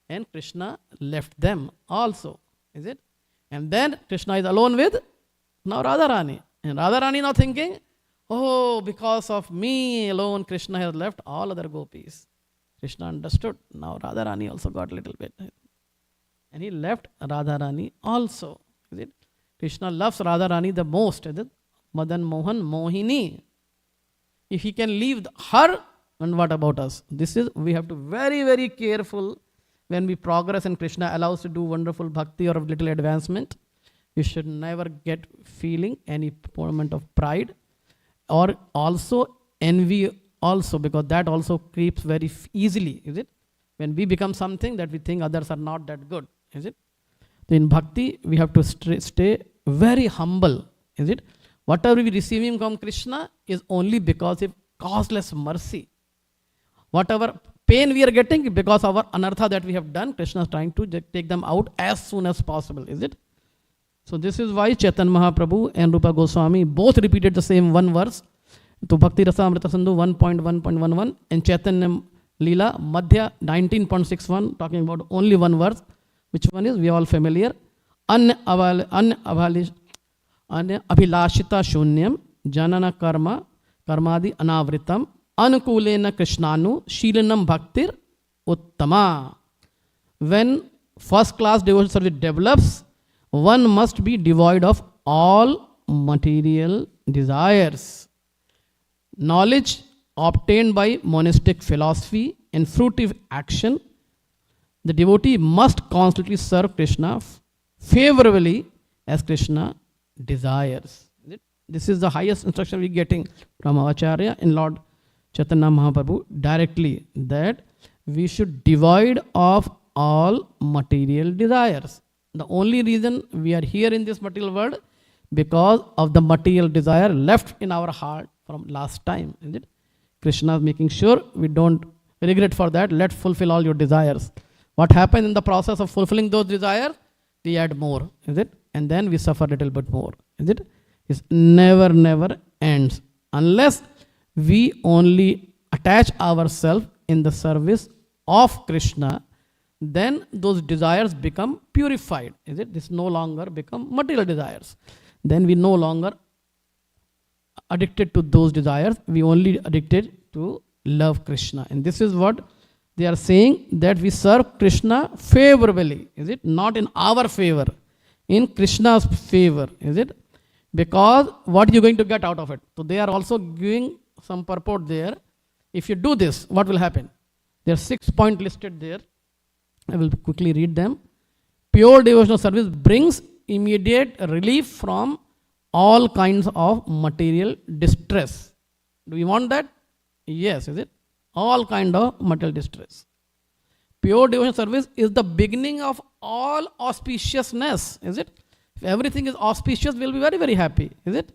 And Krishna left them also, is it? And then Krishna is alone with now Radharani. And Radharani now thinking, oh, because of me alone, Krishna has left all other gopis. Krishna understood. Now Radharani also got a little bit. And he left Radharani also. Is it? Krishna loves Radharani the most. Is it? Madan Mohan Mohini. If he can leave her, and what about us? This is, we have to very, very careful when we progress and Krishna allows to do wonderful bhakti or a little advancement. You should never get feeling any moment of pride or also envy also, because that also creeps very easily, is it? When we become something that we think others are not that good, is it? So in bhakti, we have to stay very humble, is it? Whatever we receiving from Krishna is only because of causeless mercy. Whatever pain we are getting because of our anartha that we have done, Krishna is trying to take them out as soon as possible, is it? So this is why Chaitanya Mahaprabhu and Rupa Goswami both repeated the same one verse. To Bhakti Rasa Amrita Sindhu 1.1.11 and Chaitanya Leela Madhya 19.61, talking about only one verse. Which one is? We are all familiar. Abhilashita Shunyam Janana Karma Karmadi Anavritam Anukulena Krishnanu Shilanam Bhaktir Uttama. When first class devotional service develops, one must be devoid of all material desires. Knowledge obtained by monastic philosophy and fruitive action, the devotee must constantly serve Krishna favorably as Krishna desires. This is the highest instruction we are getting from our Acharya and Lord Chaitanya Mahaprabhu directly, that we should devoid of all material desires. The only reason we are here in this material world because of the material desire left in our heart from last time, is it? Krishna is making sure we don't regret for that. Let's fulfill all your desires. What happens in the process of fulfilling those desires? We add more, is it? And then we suffer a little bit more, is it? It never ends unless we only attach ourselves in the service of Krishna. Then those desires become purified, is it? This no longer become material desires. Then we no longer addicted to those desires. We only addicted to love Krishna. And this is what they are saying, that we serve Krishna favorably, is it? Not in our favor, in Krishna's favor, is it? Because what are you going to get out of it? So they are also giving some purport there. If you do this, what will happen? There are 6 points listed there. I will quickly read them. Pure devotional service brings immediate relief from all kinds of material distress. Do we want that? Yes, is it? All kind of material distress. Pure devotional service is the beginning of all auspiciousness, is it? If everything is auspicious, we'll be very, very happy, is it?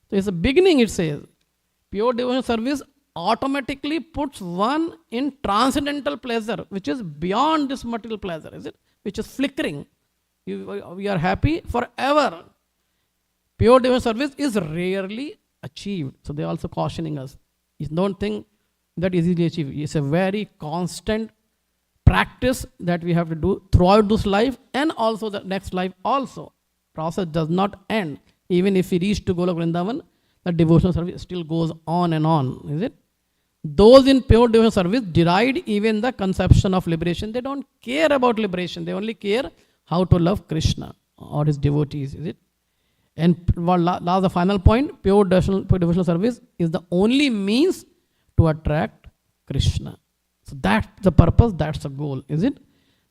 So it's a beginning, it says. Pure devotional service automatically puts one in transcendental pleasure, which is beyond this material pleasure, is it? Which is flickering. We are happy forever. Pure devotional service is rarely achieved. So they are also cautioning us. You don't think that is easily achieved. It's a very constant practice that we have to do throughout this life and also the next life also. Process does not end. Even if we reach to Golok Vrindavan, the devotional service still goes on and on, is it? Those in pure devotional service deride even the conception of liberation. They don't care about liberation. They only care how to love Krishna or his devotees, is it? And last, the final point, pure devotional service is the only means to attract Krishna. So that's the purpose, that's the goal, is it?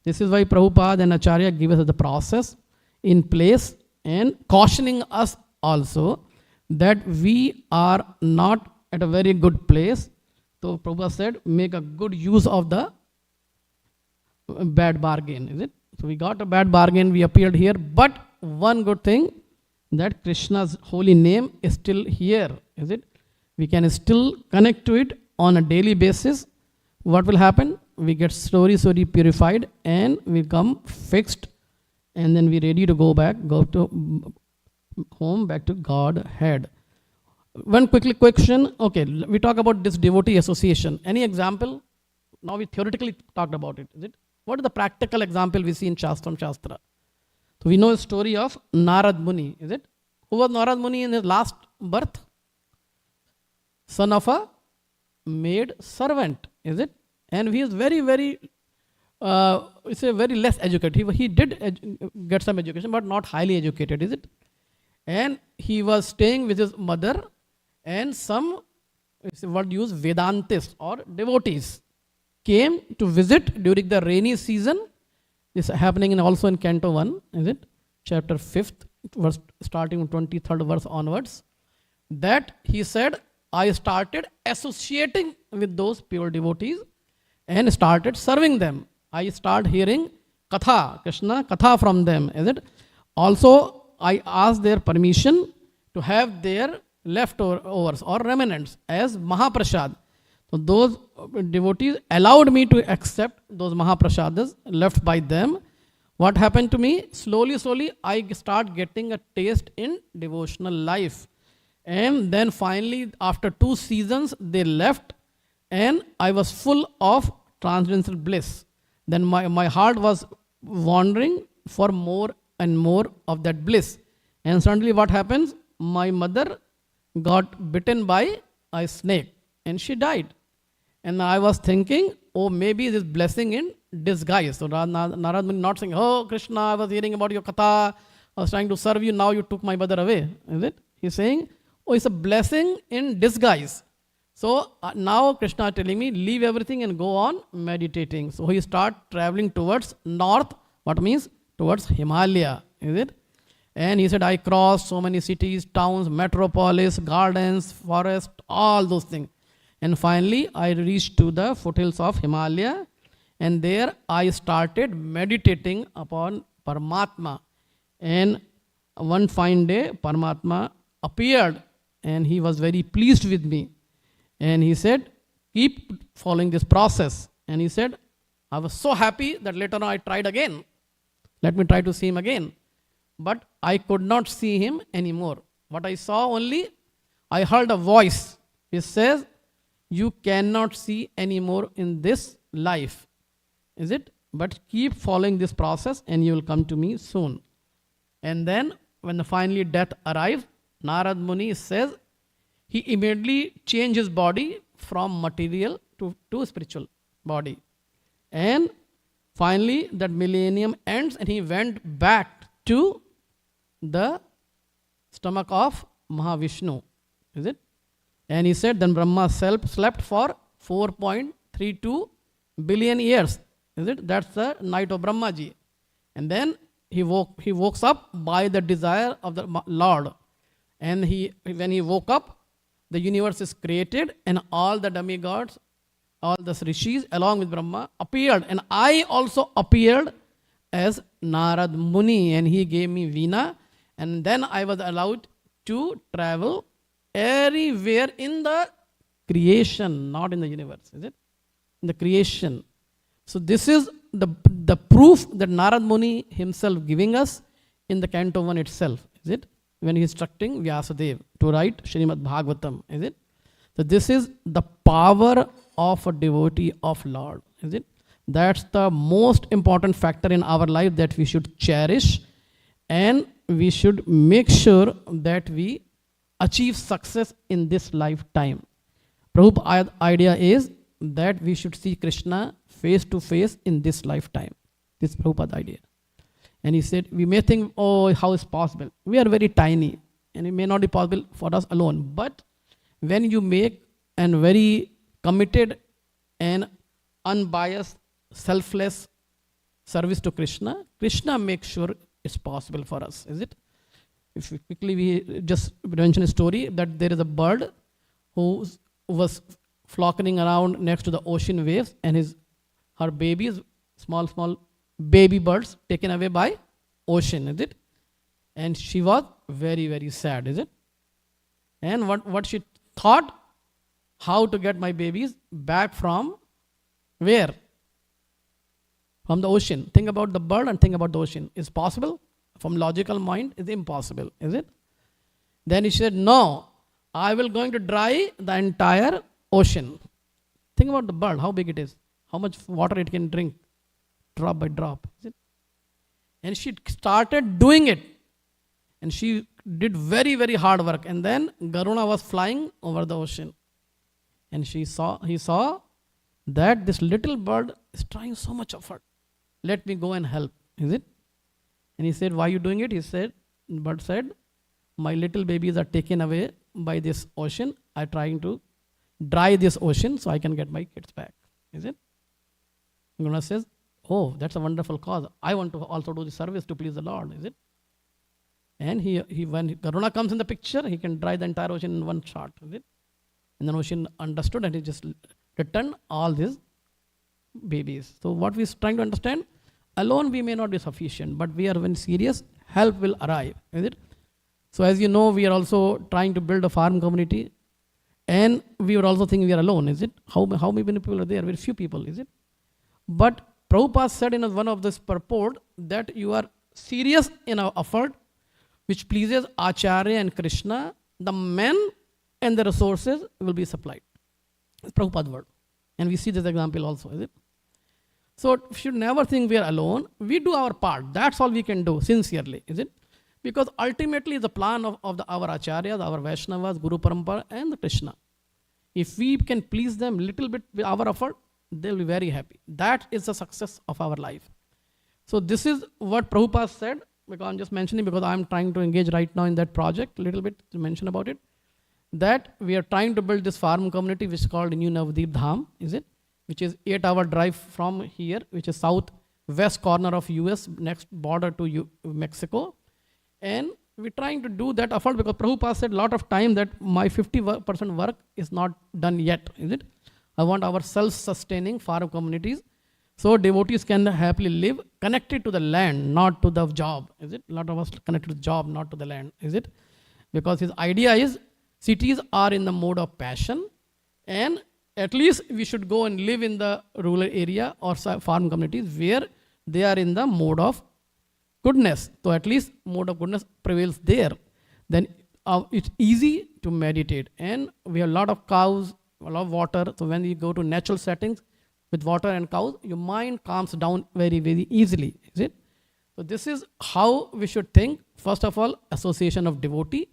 This is why Prabhupada and Acharya give us the process in place and cautioning us also that we are not at a very good place. So Prabhupada said, make a good use of the bad bargain, is it? So we got a bad bargain, we appeared here, but one good thing, that Krishna's holy name is still here, is it? We can still connect to it on a daily basis. What will happen? We get slowly purified and we come fixed, and then we're ready to go to home, back to Godhead. One quickly question. Okay, we talk about this devotee association. Any example? Now we theoretically talked about it, is it? What is the practical example we see in Shastra? So we know the story of Narad Muni, is it? Who was Narad Muni in his last birth? Son of a maid servant, is it? And he is very less educated. He did get some education, but not highly educated, is it? And he was staying with his mother, and some Vedantists or devotees came to visit during the rainy season. This is happening also in Canto 1, is it? Chapter 5th, verse, starting 23rd verse onwards. That he said, I started associating with those pure devotees and started serving them. I start hearing Katha, Krishna Katha from them, is it? Also, I asked their permission to have their leftovers or remnants as Mahaprasad. So those devotees allowed me to accept those Mahaprasadas left by them. What happened to me? Slowly, I start getting a taste in devotional life. And then finally, after 2 seasons, they left, and I was full of transcendental bliss. Then my heart was wandering for more and more of that bliss. And suddenly what happens? My mother got bitten by a snake and she died. And I was thinking, oh, maybe this blessing in disguise. So Narad Muni not saying, oh, Krishna, I was hearing about your katha, I was trying to serve you, now you took my mother away. Is it? He's saying, oh, it's a blessing in disguise. So now Krishna is telling me, leave everything and go on meditating. So he start traveling towards north, what means? Towards Himalaya, is it? And he said, I crossed so many cities, towns, metropolis, gardens, forest, all those things. And finally, I reached to the foothills of Himalaya, and there I started meditating upon Paramatma. And one fine day, Paramatma appeared, and he was very pleased with me. And he said, keep following this process. And he said, I was so happy that later on I tried again. Let me try to see him again. But I could not see him anymore. What I saw only, I heard a voice. It says, you cannot see anymore in this life. Is it? But keep following this process and you will come to me soon. And then when finally death arrived, Narad Muni says, he immediately changed his body from material to spiritual body. And finally that millennium ends and he went back to the stomach of Mahavishnu. Is it? And he said, then Brahma slept for 4.32 billion years. Is it? That's the night of Brahmaji. And then he woke up by the desire of the Lord. And when he woke up, the universe is created and all the demigods, all the rishis along with Brahma appeared. And I also appeared as Narad Muni, and he gave me Veena. And then I was allowed to travel everywhere in the creation, not in the universe, is it? In the creation. So this is the proof that Narad Muni himself giving us in the Canto 1 itself, is it? When he is instructing Vyasadeva to write Srimad Bhagavatam, is it? So this is the power of a devotee of Lord, is it? That's the most important factor in our life that we should cherish, and we should make sure that we achieve success in this lifetime. Prabhupada's idea is that we should see Krishna face to face in this lifetime. This is Prabhupada's idea. And he said, we may think, oh, how is possible? We are very tiny and it may not be possible for us alone. But when you make a very committed and unbiased, selfless service to Krishna, Krishna makes sure it's possible for us, is it? If we quickly we just mention a story that there is a bird who was flocking around next to the ocean waves, and her babies, small baby birds, taken away by ocean, is it? And she was very, very sad, is it? And what she thought, how to get my babies back from where? From the ocean. Think about the bird and think about the ocean. Is possible? From logical mind, it's impossible, is it? Then he said, no, I will going to dry the entire ocean. Think about the bird, how big it is, how much water it can drink, drop by drop, is it? And she started doing it. And she did very, very hard work. And then Garuna was flying over the ocean. And he saw that this little bird is trying so much effort. Let me go and help, is it? And he said, why are you doing it? He said, bird said, my little babies are taken away by this ocean. I'm trying to dry this ocean so I can get my kids back, is it? Garuna says, oh, that's a wonderful cause. I want to also do the service to please the Lord, is it? And he when Garuna comes in the picture, he can dry the entire ocean in one shot, is it? And the ocean understood and he just returned all these babies. So what we're trying to understand, alone we may not be sufficient, but we are when serious, help will arrive, is it? So as you know, we are also trying to build a farm community, and we would also think we are alone, is it? How many people are there? Very few people, is it? But Prabhupada said in one of this purport that you are serious in our effort, which pleases Acharya and Krishna, the men and the resources will be supplied. It's Prabhupada's word. And we see this example also, is it? So we should never think we are alone. We do our part. That's all we can do, sincerely, is it? Because ultimately the plan of our Acharyas, our Vaishnavas, Guru Parampara and the Krishna. If we can please them little bit with our effort, they'll be very happy. That is the success of our life. So this is what Prabhupada said, because I'm just mentioning because I'm trying to engage right now in that project, a little bit to mention about it, that we are trying to build this farm community which is called New Navdeep Dham, is it? Which is 8-hour drive from here, which is southwest corner of US, next border to Mexico. And we're trying to do that effort because Prabhupada said a lot of time that my 50% work is not done yet, is it? I want our self-sustaining farm communities so devotees can happily live connected to the land, not to the job, is it? A lot of us connected to the job, not to the land, is it? Because his idea is cities are in the mode of passion, and at least we should go and live in the rural area or farm communities where they are in the mode of goodness. So at least mode of goodness prevails there. Then it's easy to meditate. And we have a lot of cows, a lot of water. So when you go to natural settings with water and cows, your mind calms down very, very easily, is it? So this is how we should think. First of all, association of devotee.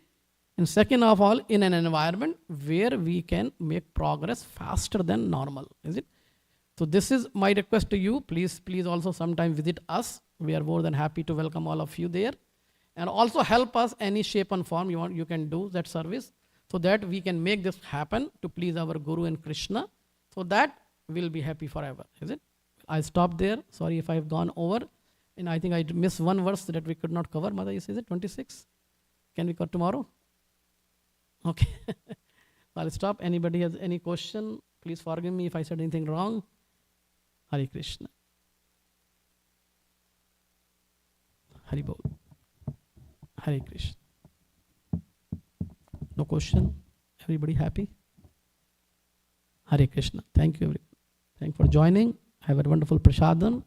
And second of all, in an environment where we can make progress faster than normal, is it? So this is my request to you. Please also sometime visit us. We are more than happy to welcome all of you there. And also help us any shape and form you can do that service so that we can make this happen to please our Guru and Krishna, so that we'll be happy forever, is it? I stop there. Sorry if I've gone over. And I think I missed one verse that we could not cover. Mother, is it 26? Can we cover tomorrow? Okay. I'll stop. Anybody has any question? Please forgive me if I said anything wrong. Hare Krishna. Hari Bol. Hare Krishna. No question? Everybody happy? Hare Krishna. Thank you, everyone. Thank you for joining. Have a wonderful prasadam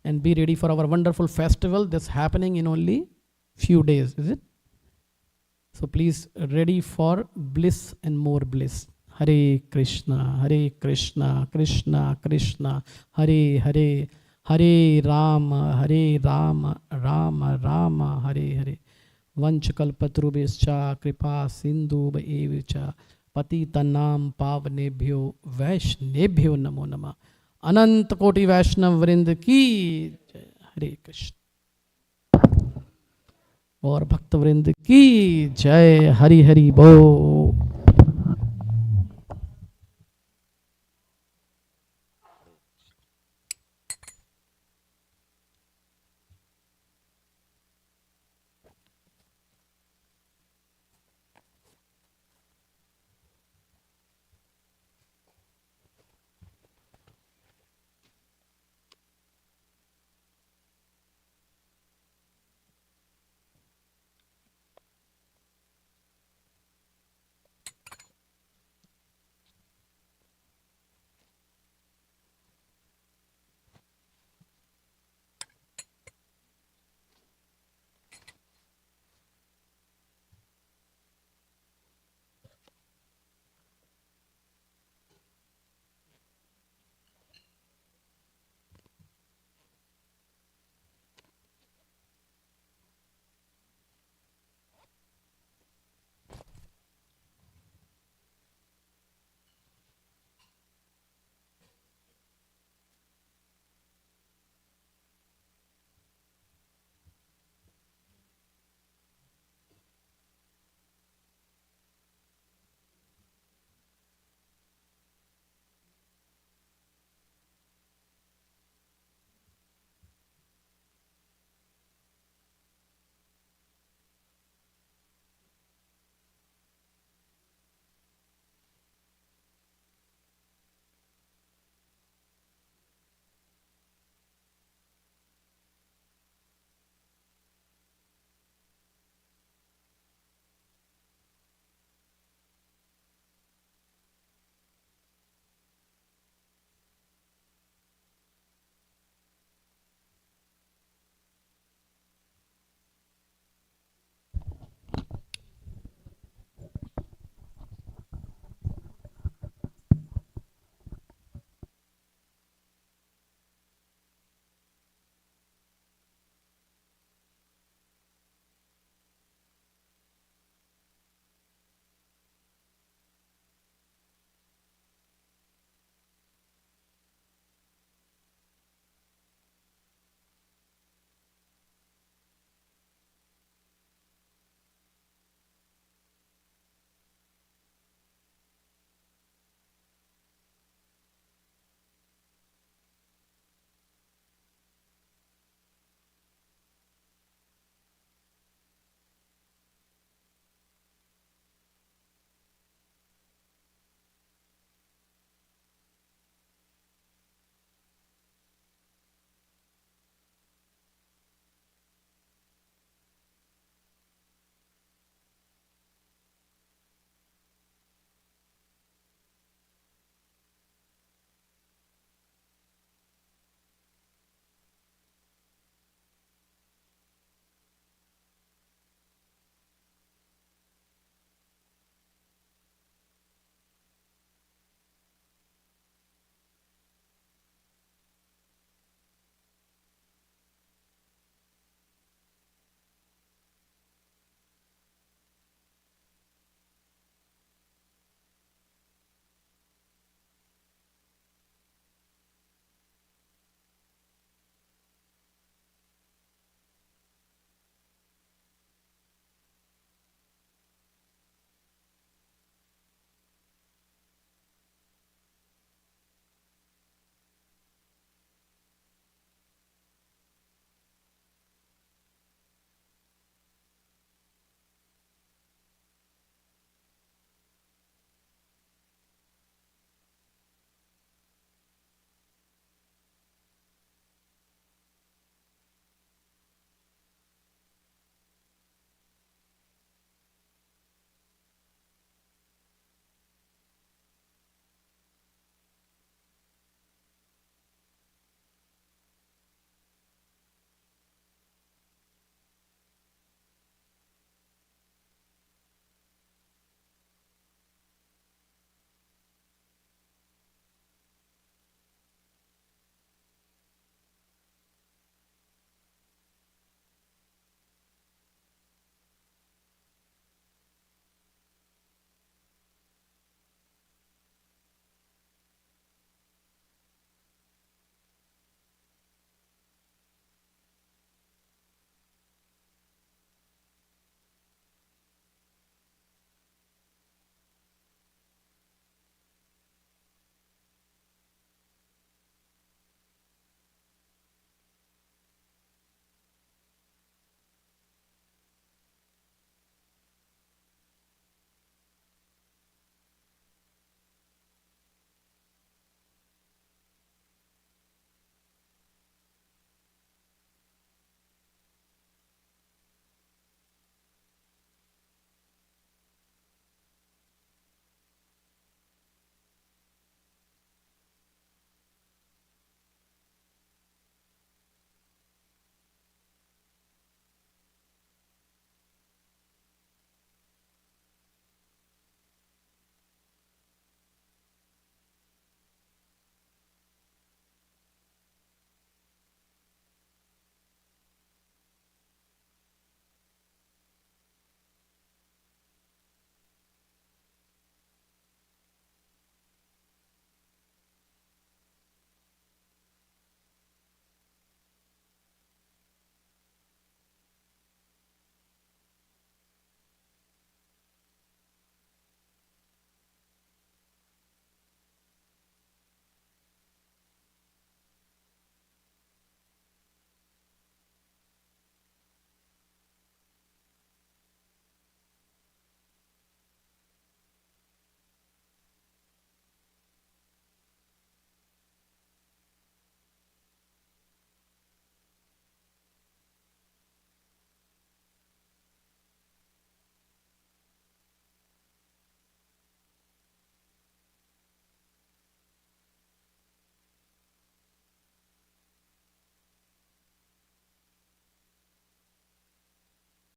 and be ready for our wonderful festival that's happening in only few days, is it? So please ready for bliss and more bliss. Hare Krishna, Krishna Krishna, Hare Hare, Hare Rama, Rama Rama, Hare Hare. Vanchakalpatrubhescha kripa sindhu bhaevicha patitanam pavnebhyo vaishnebhyo namo nama. Anant Koti Vaishnav Vrind ki Jai. Hare Krishna. और भक्त वृंद की जय. हरि हरि बोल.